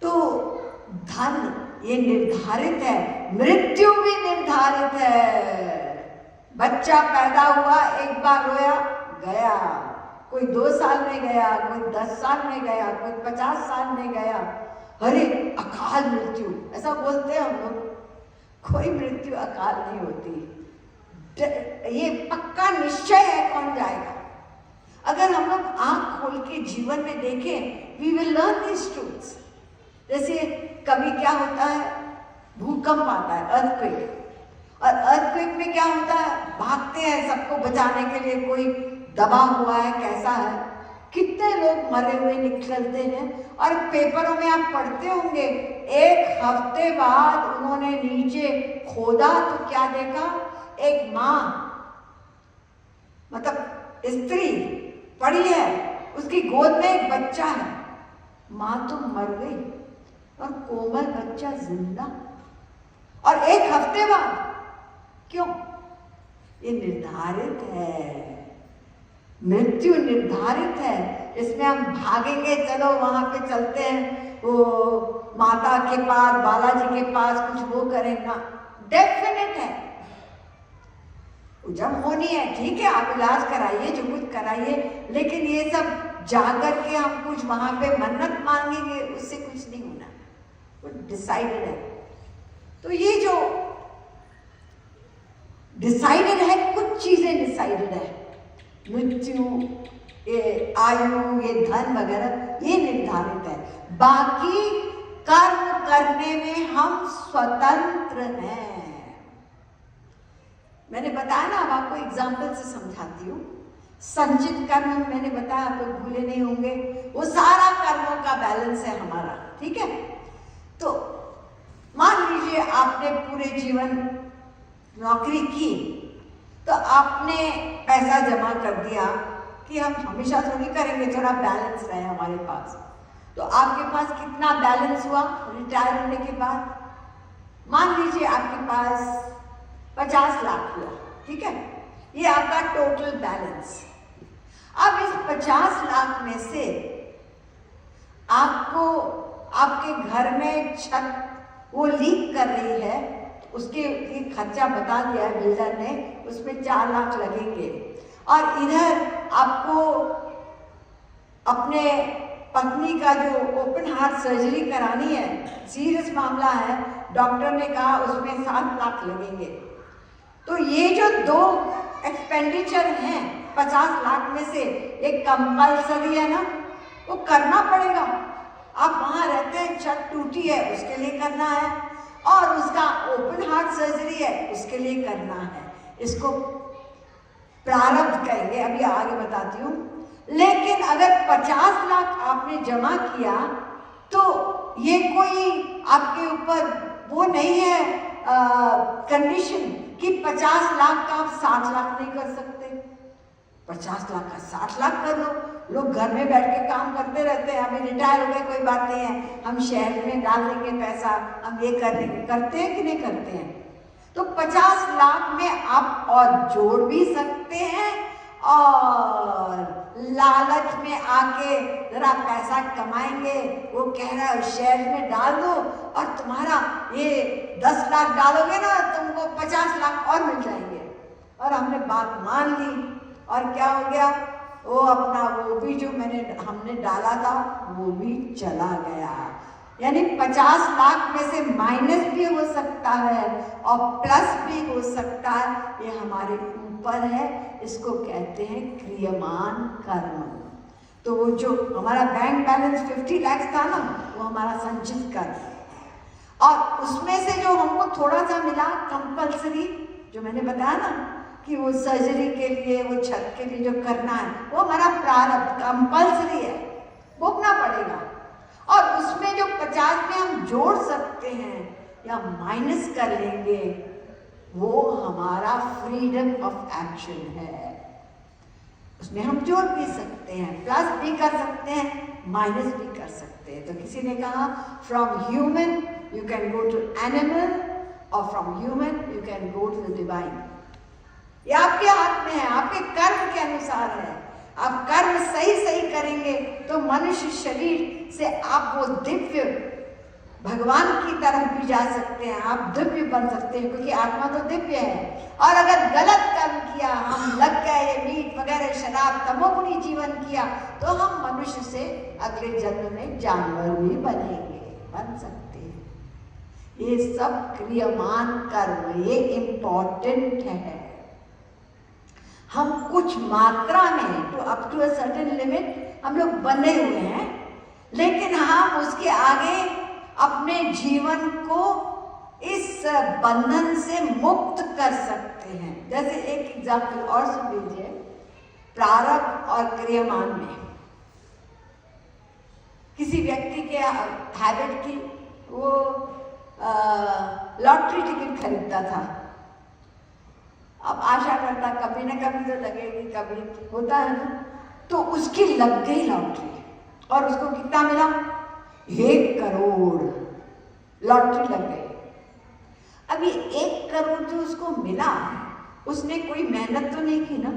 तो धन ये निर्धारित है, मृत्यु भी निर्धारित है। बच्चा पैदा हुआ, एक बार रोया, गया, कोई 2 साल में गया, कोई 10 साल में गया, कोई 50 साल में गया। अरे अकाल मृत्यु ऐसा बोलते हैं हम लोग, कोई मृत्यु अकाल नहीं होती, ये पक्का निश्चय है कौन जाएगा। अगर हम लोग आंख खोल के जीवन में देखें, we will learn this truths. जैसे कभी क्या होता है, भूकंप आता है, अर्थक्वेक, और अर्थक्वेक में क्या होता है, भागते हैं सबको बचाने के लिए, कोई दबा हुआ है, कैसा है, कितने लोग मरे हुए निकलते हैं। और पेपरों में आप पढ़ते होंगे, 1 हफ्ते बाद उन्होंने नीचे खोदा तो क्या देखा, एक माँ, मतलब स्त्री पड़ी है, उसकी गोद में एक बच्चा है, माँ तो मर गई और कोमल बच्चा जिंदा, और 1 हफ्ते बाद। क्यों? ये निर्धारित है, मृत्यु निर्धारित है। इसमें हम भागेंगे, चलो वहां पे चलते हैं, वो माता के पास, बालाजी के पास, कुछ वो करें ना, डेफिनेट है। जब होनी है ठीक है, आप इलाज कराइए, जो कुछ कराइए, लेकिन ये सब जाकर के हम कुछ वहां पे मन्नत मांगेंगे, उससे कुछ नहीं होना, वो डिसाइडेड है। तो ये जो डिसाइडेड है, कुछ चीजें डिसाइडेड है, मृत्यु, ये आयु, ये धन वगैरह, ये निर्धारित है। बाकी कर्म करने में हम स्वतंत्र हैं। मैंने बताया ना, अब आपको एग्जाम्पल से समझाती हूँ। संचित कर्म मैंने बताया, आप लोग भूले नहीं होंगे, वो सारा कर्मों का बैलेंस है हमारा, ठीक है। तो मान लीजिए आपने पूरे जीवन नौकरी की, तो आपने पैसा जमा कर दिया कि हम हमेशा थोड़ी करेंगे, थोड़ा बैलेंस रहे हमारे पास। तो आपके पास कितना बैलेंस हुआ रिटायर होने के बाद? मान लीजिए आपके पास 50 लाख हुआ, ठीक है, ये आपका टोटल बैलेंस। अब इस 50 लाख में से आपको आपके घर में छत वो लीक कर रही है, उसके खर्चा बता दिया है बिल्डर ने, उसमें 4 लाख लगेंगे। और इधर आपको अपने पत्नी का जो ओपन हार्ट सर्जरी करानी है, सीरियस मामला है, डॉक्टर ने कहा उसमें 7 लाख लगेंगे। तो ये जो 2 एक्सपेंडिचर हैं 50 लाख में से, एक कंपल्सरी है ना, वो करना पड़ेगा। आप वहाँ रहते हैं, छत टूटी है, उसके लिए करना है, और उसका ओपन हार्ट सर्जरी है, उसके लिए करना है। इसको प्रारब्ध कहेंगे, अभी आगे बताती हूँ। लेकिन अगर 50 लाख आपने जमा किया, तो ये कोई आपके ऊपर वो नहीं है कंडीशन कि 50 लाख का आप 60 लाख नहीं कर सकते। 50 लाख का 60 लाख कर लो। लोग घर में बैठ के काम करते रहते हैं, अभी रिटायर हो गए, कोई बात नहीं है, हम शहर में डाल देंगे पैसा, हम ये कर देंगे, करते हैं कि नहीं करते हैं? तो 50 लाख में आप और जोड़ भी सकते हैं और लालच में आके जरा पैसा कमाएंगे, वो कह रहा है शेयर में डाल दो और तुम्हारा ये 10 लाख डालोगे ना तुमको 50 लाख और मिल जाएंगे। और हमने बात मान ली और क्या हो गया, वो अपना वो भी जो हमने डाला था वो भी चला गया। यानी 50 लाख में से माइनस भी हो सकता है और प्लस भी हो सकता है, ये हमारे ऊपर है। इसको कहते हैं क्रियमान कर्म। तो वो जो हमारा बैंक बैलेंस 50 लाख था ना, वो हमारा संचित कर्म, और उसमें से जो हमको थोड़ा सा मिला कंपल्सरी, जो मैंने बताया ना कि वो सर्जरी के लिए, वो छत के लिए जो करना है, वो हमारा प्रारब्ध कंपल्सरी है, भोगना पड़ेगा। और उसमें जो 50 में हम जोड़ सकते हैं या माइनस कर लेंगे, वो हमारा फ्रीडम ऑफ एक्शन है। उसमें हम जोड़ भी सकते हैं, प्लस भी कर सकते हैं, माइनस भी कर सकते हैं। तो किसी ने कहा from human you can go to animal और from human you can go to the divine. ये आपके हाथ में है, आपके कर्म के अनुसार है। आप कर्म सही करेंगे तो मनुष्य शरीर से आप वो दिव्य भगवान की तरफ भी जा सकते हैं, आप दिव्य बन सकते हैं, क्योंकि आत्मा तो दिव्य है। और अगर गलत कर्म किया, हम लग गए ये मीट वगैरह शराब तमोगुणी जीवन किया, तो हम मनुष्य से अगले जन्म में जानवर भी बन सकते हैं। ये सब क्रियमान कर्म, ये इम्पोर्टेंट है। हम कुछ मात्रा में, तो up to a certain limit हम लोग बंधे हुए हैं, लेकिन हम उसके आगे अपने जीवन को इस बंधन से मुक्त कर सकते हैं। जैसे एक एग्जाम्पल और सुन लीजिए, प्रारब्ध और क्रियमान में किसी व्यक्ति के हैबिट की, वो लॉटरी टिकट खरीदता था। अब आशा करता कभी ना कभी तो लगेगी, कभी होता है ना, तो उसकी लग गई लॉटरी और उसको कितना मिला, 1 करोड़ लॉटरी लग गई। अभी 1 करोड़ जो उसको मिला, उसने कोई मेहनत तो नहीं की ना,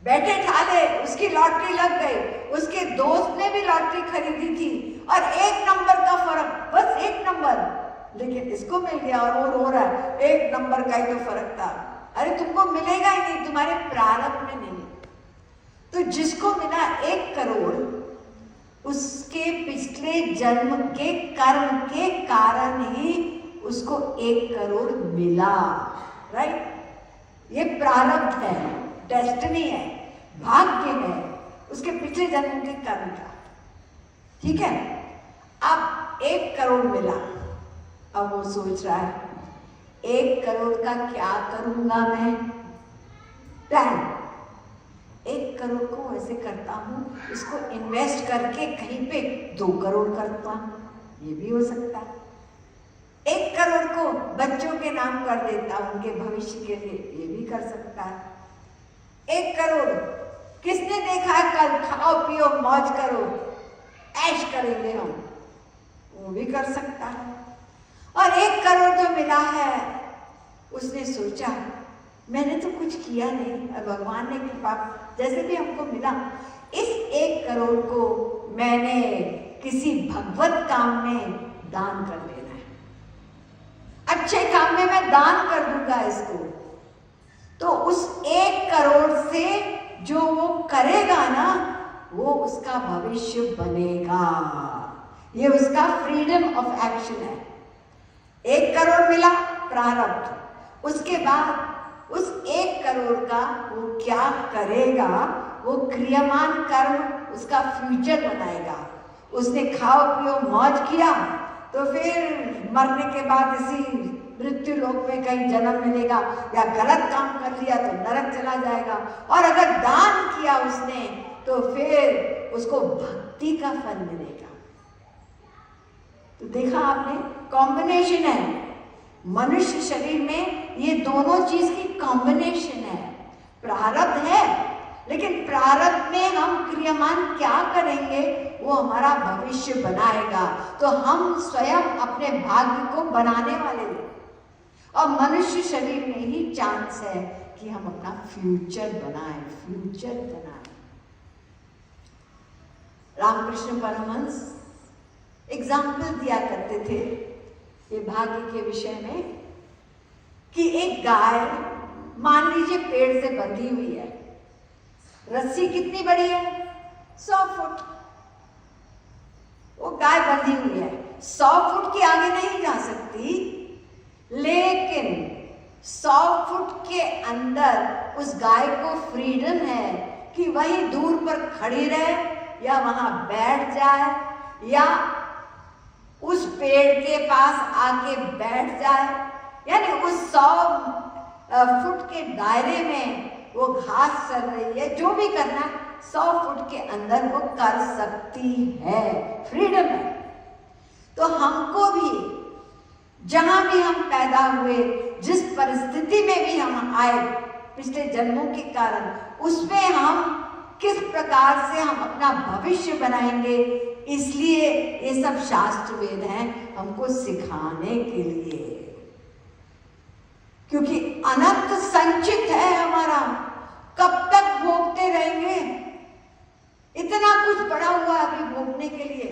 बैठे ठाले उसकी लॉटरी लग गई। उसके दोस्त ने भी लॉटरी खरीदी थी और 1 नंबर का फर्क, बस 1 नंबर, लेकिन इसको मिल गया और वो रो रहा है, 1 नंबर का ही तो फर्क था। अरे तुमको मिलेगा ही नहीं, तुम्हारे प्रारब्ध में नहीं। तो जिसको मिला 1 करोड़, उसके पिछले जन्म के कर्म के कारण ही उसको 1 करोड़ मिला, राइट? ये प्रारब्ध है, डेस्टिनी है, भाग्य है, उसके पिछले जन्म के कर्म का, ठीक है। अब 1 करोड़ मिला, अब वो सोच रहा है 1 करोड़ का क्या करूंगा मैं, प्लान 1 करोड़ को ऐसे करता हूँ, इसको इन्वेस्ट करके कहीं पे 2 करोड़ करता हूँ, ये भी हो सकता है। 1 करोड़ को बच्चों के नाम कर देता हूँ, उनके भविष्य के लिए, ये भी कर सकता है। 1 करोड़ किसने देखा है, कल खाओ पियो मौज करो, ऐश करेंगे हम, वो भी कर सकता है। और 1 करोड़ जो मिला है, उसने सोचा मैंने तो कुछ किया नहीं, और भगवान ने कृपा जैसे भी हमको मिला, इस 1 करोड़ को मैंने किसी भगवत काम में दान कर देना है, अच्छे काम में मैं दान कर दूंगा इसको। तो उस 1 करोड़ से जो वो करेगा ना, वो उसका भविष्य बनेगा। ये उसका फ्रीडम ऑफ एक्शन है। 1 करोड़ मिला प्रारब्ध, उसके बाद उस 1 करोड़ का वो क्या करेगा, वो क्रियमान कर्म उसका फ्यूचर बनाएगा। उसने खाओ पियो मौज किया, तो फिर मरने के बाद इसी मृत्यु लोक में कहीं जन्म मिलेगा, या गलत काम कर लिया तो नरक चला जाएगा। और अगर दान किया उसने, तो फिर उसको भक्ति का फल मिलेगा। तो देखा आपने, कॉम्बिनेशन है मनुष्य शरीर में, ये दोनों चीज की कॉम्बिनेशन है। प्रारब्ध है, लेकिन प्रारब्ध में हम क्रियामान क्या करेंगे, वो हमारा भविष्य बनाएगा। तो हम स्वयं अपने भाग्य को बनाने वाले हैं। और मनुष्य शरीर में ही चांस है कि हम अपना फ्यूचर बनाएं, फ्यूचर बनाएं। रामकृष्ण परमहंस एग्जाम्पल दिया करते थे ये भाग्य के विषय में कि एक गाय मान लीजिए पेड़ से बंधी हुई है, रस्सी कितनी बड़ी है? 100 फुट। वो गाय बंधी हुई है, 100 फुट के आगे नहीं जा सकती, लेकिन 100 फुट के अंदर उस गाय को फ्रीडम है कि वही दूर पर खड़ी रहे या वहां बैठ जाए या उस पेड़ के पास आके बैठ जाए, यानी उस 100 फुट के दायरे में वो घास चल रही है, जो भी करना 100 फुट के अंदर वो कर सकती है, फ्रीडम है। तो हमको भी जहां भी हम पैदा हुए, जिस परिस्थिति में भी हम आए पिछले जन्मों के कारण, उसमें हम किस प्रकार से हम अपना भविष्य बनाएंगे, इसलिए ये सब शास्त्र वेद हैं हमको सिखाने के लिए, क्योंकि अनंत संचित है हमारा, कब तक भोगते रहेंगे? इतना कुछ पड़ा हुआ अभी भोगने के लिए।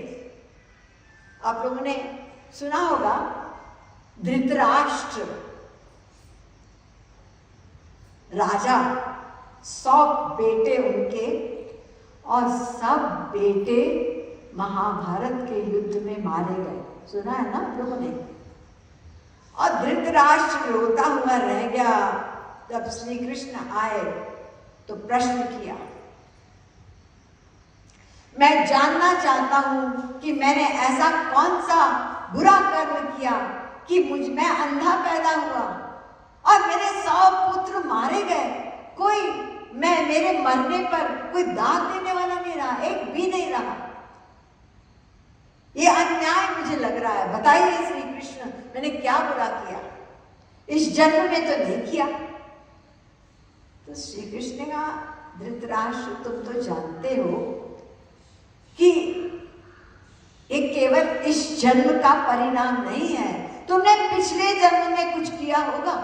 आप लोगों ने सुना होगा धृतराष्ट्र राजा, 100 बेटे उनके, और सब बेटे महाभारत के युद्ध में मारे गए। सुना है ना आप लोगों ने? और धृतराष्ट्र रोता हुआ रह गया। जब श्री कृष्ण आए तो प्रश्न किया, मैं जानना चाहता हूं कि मैंने ऐसा कौन सा बुरा कर्म किया कि मैं अंधा पैदा हुआ और मेरे 100 पुत्र मारे गए, कोई मेरे मरने पर कोई दाग देने वाला नहीं रहा, एक भी नहीं रहा। ये अन्याय मुझे लग रहा है, बताइए श्री कृष्ण मैंने क्या बुरा किया? इस जन्म में तो नहीं किया। तो श्री कृष्ण ने कहा, धृतराष्ट्र तुम तो जानते हो कि ये केवल इस जन्म का परिणाम नहीं है, तुमने पिछले जन्म में कुछ किया होगा,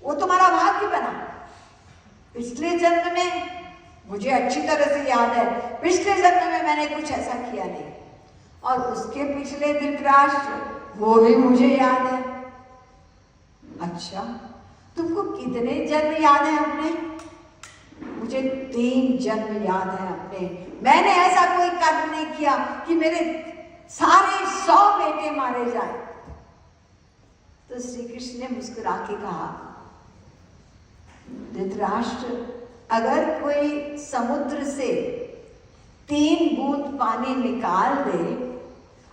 वो तुम्हारा भाग्य बना। पिछले जन्म में मुझे अच्छी तरह से याद है, पिछले जन्म में मैंने कुछ ऐसा किया नहीं, और उसके पिछले धृतराष्ट्र वो भी मुझे याद है। अच्छा, तुमको कितने जन्म याद है अपने? मुझे 3 जन्म याद है अपने। मैंने ऐसा कोई कर्म नहीं किया कि मेरे सारे 100 बेटे मारे जाए। तो श्री कृष्ण ने मुस्कुरा के कहा, धृतराष्ट्र अगर कोई समुद्र से 3 बूंद पानी निकाल दे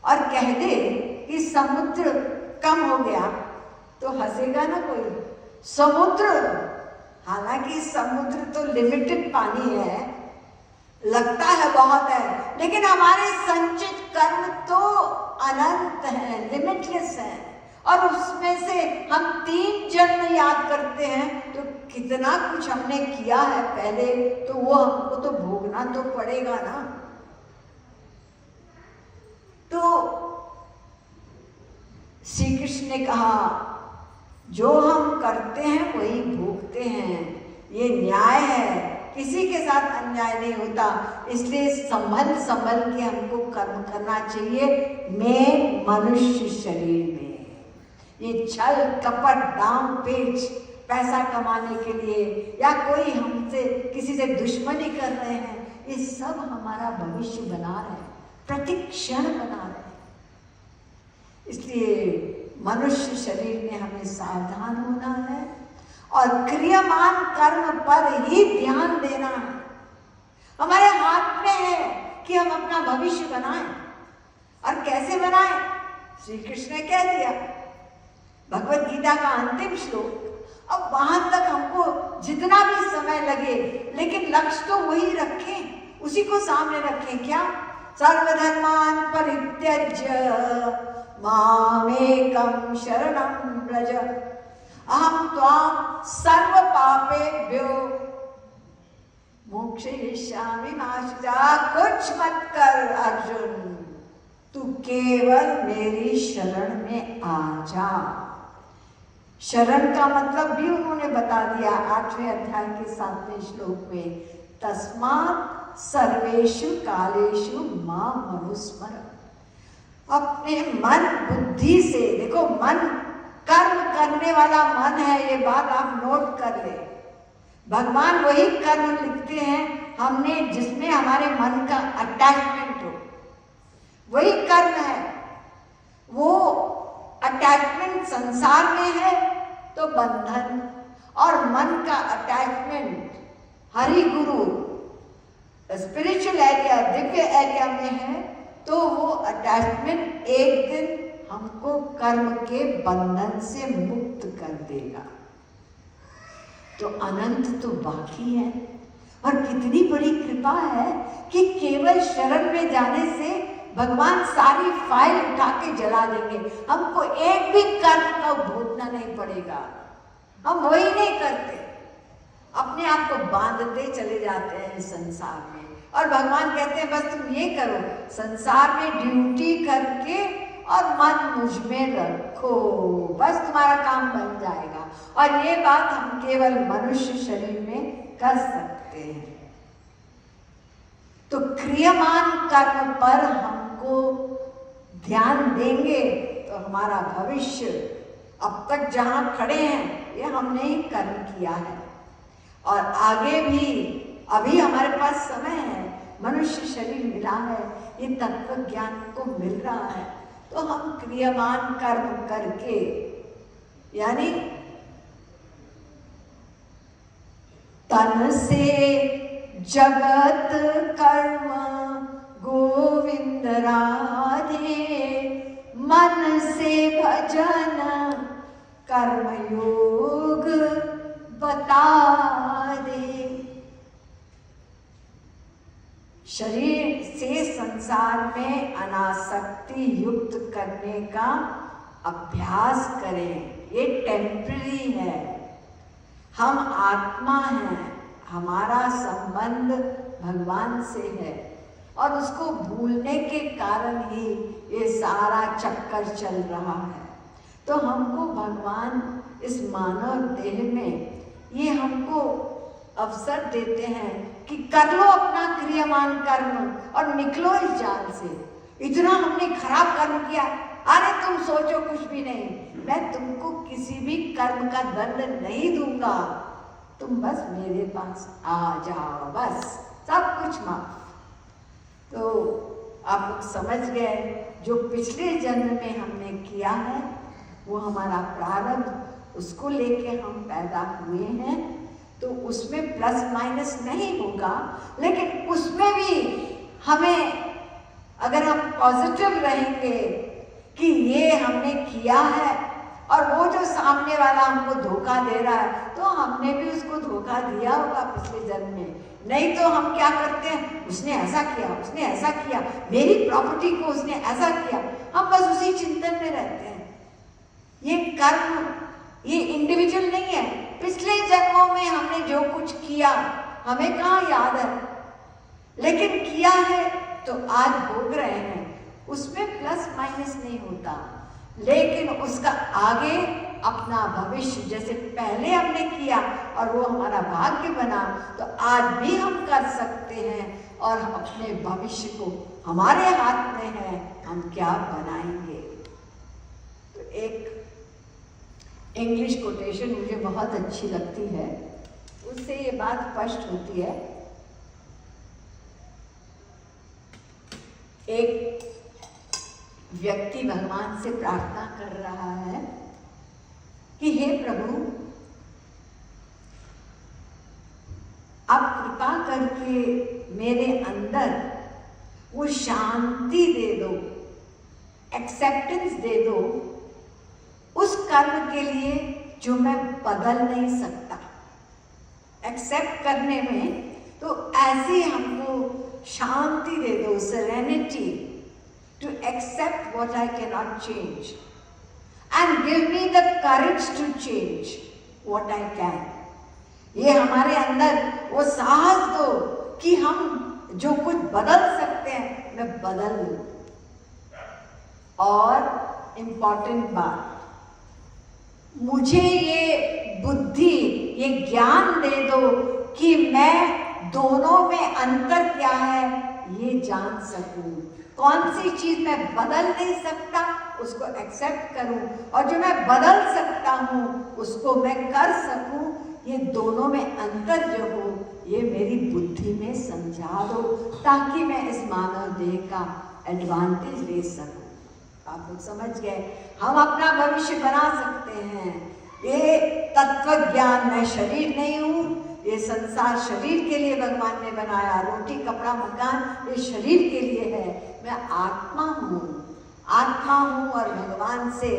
और कह दे कि समुद्र कम हो गया, तो हंसेगा ना कोई? समुद्र, हालांकि समुद्र तो लिमिटेड पानी है, लगता है बहुत है, लेकिन हमारे संचित कर्म तो अनंत है, लिमिटलेस है, और उसमें से हम 3 जन्म याद करते हैं तो कितना कुछ हमने किया है पहले, तो वो हमको तो भोगना तो पड़ेगा ना। तो श्री कृष्ण ने कहा, जो हम करते हैं वही भोगते हैं, ये न्याय है, किसी के साथ अन्याय नहीं होता, इसलिए संभल के हमको कर्म करना चाहिए। मैं मनुष्य शरीर में ये छल कपट दाम पेच पैसा कमाने के लिए या कोई हमसे किसी से दुश्मनी कर रहे हैं, ये सब हमारा भविष्य बना रहे हैं, प्रतिक्षण बना रहे हैं। इसलिए मनुष्य शरीर में हमें सावधान होना है और क्रियामान कर्म पर ही ध्यान देना है। हमारे हाथ में है कि हम अपना भविष्य बनाएं, और कैसे बनाएं? श्री कृष्ण ने कह दिया, भगवत गीता का अंतिम श्लोक। अब वहां तक हमको जितना भी समय लगे, लेकिन लक्ष्य तो वही रखें, उसी को सामने रखें। क्या? सर्वधर्मान परित्यज्य मामेकं शरणं व्रज अहं त्वां सर्व पापेभ्यो मोक्षयिष्यामि मा शुचा। कुछ मत कर अर्जुन, तू केवल मेरी शरण में आ जा। शरण का मतलब भी उन्होंने बता दिया 8वें अध्याय के 7वें श्लोक में, तस्मात् सर्वेषु कालेषु मां मनुस्मर। अपने मन बुद्धि से, देखो मन कर्म करने वाला मन है, ये बात आप नोट कर ले। भगवान वही कर्म लिखते हैं हमने जिसमें हमारे मन का अटैचमेंट हो, वही कर्म है। वो अटैचमेंट संसार में है तो बंधन, और मन का अटैचमेंट हरि गुरु स्पिरिचुअल एरिया, दिव्य एरिया में है, तो वो अटैचमेंट एक दिन हमको कर्म के बंधन से मुक्त कर देगा। तो अनंत तो बाकी है, और कितनी बड़ी कृपा है कि केवल शरण में जाने से भगवान सारी फाइल उठा के जला देंगे। हमको एक भी कर्म का भोगना नहीं पड़ेगा, हम वही नहीं करते, अपने आप को बांधते चले जाते हैं संसार में। और भगवान कहते हैं बस तुम ये करो, संसार में ड्यूटी करके और मन मुझ में रखो, बस तुम्हारा काम बन जाएगा। और ये बात हम केवल मनुष्य शरीर में कर सकते हैं। तो क्रियमान कर्म पर हमको ध्यान देंगे तो हमारा भविष्य, अब तक जहां खड़े हैं ये हमने ही कर्म किया है, और आगे भी अभी हमारे पास समय है, मनुष्य शरीर मिला है, ये तत्व ज्ञान को मिल रहा है, तो हम क्रियमान कर्म करके, यानी तन से जगत कर्म गोविंद राधे, मन से भजन कर्मयोग बता दे। शरीर से संसार में अनासक्ति युक्त करने का अभ्यास करें, ये टेम्पररी है। हम आत्मा हैं, हमारा संबंध भगवान से है, और उसको भूलने के कारण ही ये सारा चक्कर चल रहा है। तो हमको भगवान इस मानव देह में ये हमको अवसर देते हैं कि कर लो अपना क्रियमान कर्म और निकलो इस जाल से। इतना हमने खराब कर्म किया, अरे तुम सोचो कुछ भी नहीं, मैं तुमको किसी भी कर्म का दंड नहीं दूंगा, तुम बस मेरे पास आ जाओ, बस सब कुछ माफ। तो आप लोग समझ गए, जो पिछले जन्म में हमने किया है वो हमारा प्रारब्ध, उसको लेके हम पैदा हुए हैं, तो उसमें प्लस माइनस नहीं होगा, लेकिन उसमें भी हमें, अगर हम पॉजिटिव रहेंगे कि ये हमने किया है, और वो जो सामने वाला हमको धोखा दे रहा है तो हमने भी उसको धोखा दिया होगा पिछले जन्म में। नहीं तो हम क्या करते हैं, उसने ऐसा किया, उसने ऐसा किया, मेरी प्रॉपर्टी को उसने ऐसा किया, हम बस उसी चिंतन में रहते हैं। ये कर्म, ये इंडिविजुअल नहीं है, पिछले जन्मों में हमने जो कुछ किया हमें कहाँ याद है, लेकिन किया है तो आज भोग रहे हैं, उसमें प्लस माइनस नहीं होता। लेकिन उसका आगे अपना भविष्य, जैसे पहले हमने किया और वो हमारा भाग्य बना, तो आज भी हम कर सकते हैं, और अपने भविष्य को हमारे हाथ में है, हम क्या बनाएंगे। तो एक इंग्लिश कोटेशन मुझे बहुत अच्छी लगती है, उससे ये बात स्पष्ट होती है। एक व्यक्ति भगवान से प्रार्थना कर रहा है कि हे प्रभु, आप कृपा करके मेरे अंदर वो शांति दे दो, एक्सेप्टेंस दे दो उस कर्म के लिए जो मैं बदल नहीं सकता। एक्सेप्ट करने में तो ऐसी हमको शांति दे दो, serenity to accept what I cannot change and give me the courage to change what I can। ये हमारे अंदर वो साहस दो कि हम जो कुछ बदल सकते हैं मैं बदल लूं। और इम्पॉर्टेंट बात, मुझे ये बुद्धि, ये ज्ञान दे दो कि मैं दोनों में अंतर क्या है ये जान सकूं। कौन सी चीज मैं बदल नहीं सकता उसको एक्सेप्ट करूं, और जो मैं बदल सकता हूं उसको मैं कर सकूं। ये दोनों में अंतर जो हो ये मेरी बुद्धि में समझा दो, ताकि मैं इस मानव देह का एडवांटेज ले सकूं। आप लोग समझ गए, हम अपना भविष्य बना सकते हैं। ये तत्व ज्ञान, मैं शरीर नहीं हूं, ये संसार शरीर के लिए भगवान ने बनाया, रोटी कपड़ा मकान ये शरीर के लिए है। मैं आत्मा हूँ, आत्मा हूँ और भगवान से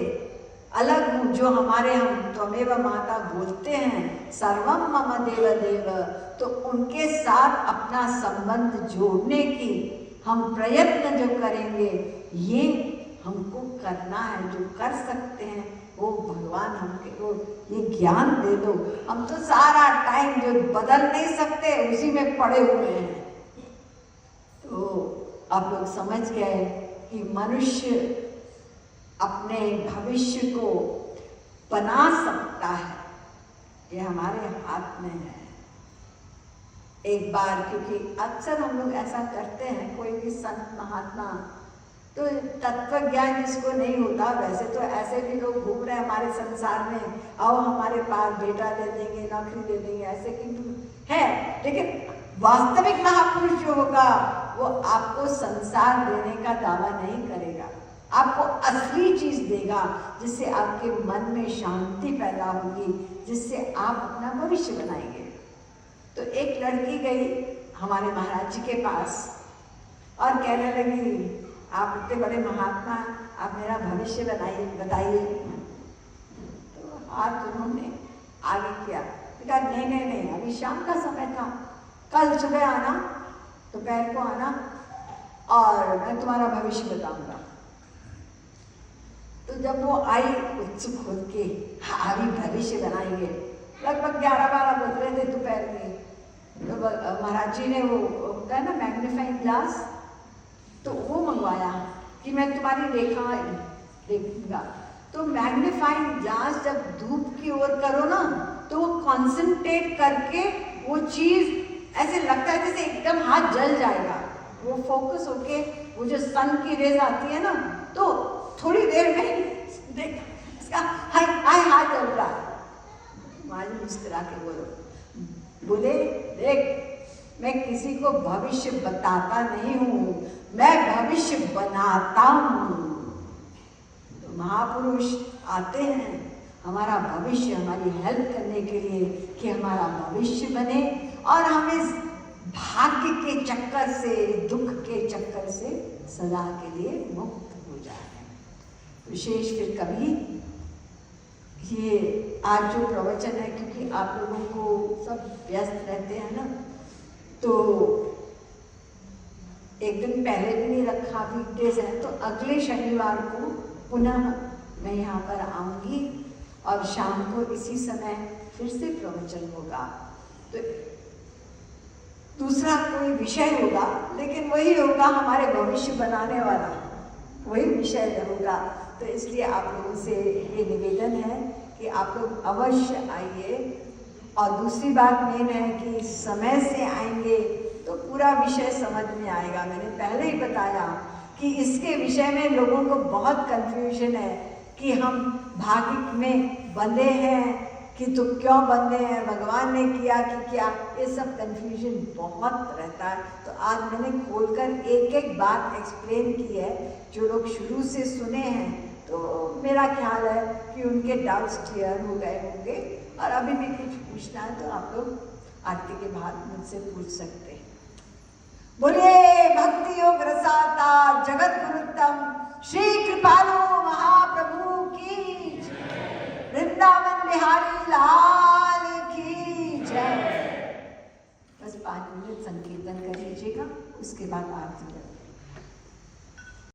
अलग हूँ। जो हमारे हम त्वमेव माता बोलते हैं, सर्वम मम देव देव, तो उनके साथ अपना संबंध जोड़ने की हम प्रयत्न जो करेंगे ये हमको करना है। जो कर सकते हैं वो भगवान हमको ये ज्ञान दे दो। हम तो सारा टाइम जो बदल नहीं सकते उसी में पड़े हुए हैं। तो आप लोग समझ गए कि मनुष्य अपने भविष्य को बना सकता है, ये हमारे हाथ में है। एक बार, क्योंकि अक्सर हम लोग ऐसा करते हैं, कोई भी संत महात्मा तो तत्व ज्ञान जिसको नहीं होता, वैसे तो ऐसे भी लोग घूम रहे हैं हमारे संसार में, आओ हमारे पास बेटा दे देंगे, नौकरी दे देंगे, ऐसे किंतु है। लेकिन वास्तविक महापुरुष जो होगा वो आपको संसार देने का दावा नहीं करेगा, आपको असली चीज देगा जिससे आपके मन में शांति पैदा होगी, जिससे आप अपना भविष्य बनाएंगे। तो एक लड़की गई हमारे महाराज जी के पास और कहने लगी, आप इतने बड़े महात्मा, आप मेरा भविष्य बताइए। तो हाथ उन्होंने आगे किया, बेटा नहीं नहीं नहीं, अभी शाम का समय था, कल सुबह आना, दोपहर को आना और मैं तुम्हारा भविष्य बताऊंगा। तो जब वो आई उत्सुक होके, हाँ अभी भविष्य बनाएंगे, लगभग 11-12 बज रहे थे दोपहर के। तो महाराज जी ने वो होता है ना मैग्नीफाइंग ग्लास, तो वो मंगवाया कि मैं तुम्हारी रेखा देखूंगा। तो मैग्नीफाइंग ग्लास जब धूप की ओर करो ना तो वो कॉन्सेंट्रेट करके वो चीज ऐसे लगता है जैसे एकदम हाथ जल जाएगा। वो फोकस होके वो जो सन की रेज आती है ना, तो थोड़ी देर में देख इसका हाय हाथ जल रहा। माली मुस्कुरा के बोले देख, मैं किसी को भविष्य बताता नहीं हूँ, मैं भविष्य बनाता हूँ। तो महापुरुष आते हैं हमारा भविष्य, हमारी हेल्प करने के लिए कि हमारा भविष्य बने और हम इस भाग्य के चक्कर से, दुख के चक्कर से सदा के लिए मुक्त हो जाए। विशेष फिर कभी ये आज जो प्रवचन है, क्योंकि आप लोगों को सब व्यस्त रहते हैं ना, तो एक दिन पहले भी नहीं रखा, वीकडेज है, तो अगले शनिवार को पुनः मैं यहाँ पर आऊँगी और शाम को इसी समय फिर से प्रवचन होगा। तो दूसरा कोई विषय होगा, लेकिन वही होगा हमारे भविष्य बनाने वाला, वही विषय होगा। तो इसलिए आप लोगों से ये निवेदन है कि आप लोग अवश्य आइए। और दूसरी बात मेन है कि समय से आएंगे तो पूरा विषय समझ में आएगा। मैंने पहले ही बताया कि इसके विषय में लोगों को बहुत कंफ्यूजन है कि हम भाग्य में बंधे हैं कि तो क्यों बंधे हैं, भगवान ने किया कि क्या, ये सब कंफ्यूजन बहुत रहता है। तो आज मैंने खोलकर एक एक बात एक्सप्लेन की है। जो लोग शुरू से सुने हैं तो मेरा ख्याल है कि उनके डाउट्स क्लियर हो गए होंगे, और अभी भी कुछ पूछना है तो आप लोग आरती के बाद मुझसे पूछ सकते हैं। बोलिए भक्ति योग रसाता जगत गुरुत्तम श्री कृपालु महाप्रभु की जय, वृंदावन बिहारी लाल की जय। बस 5 मिनट संकीर्तन कर लीजिएगा, उसके बाद आरती करें।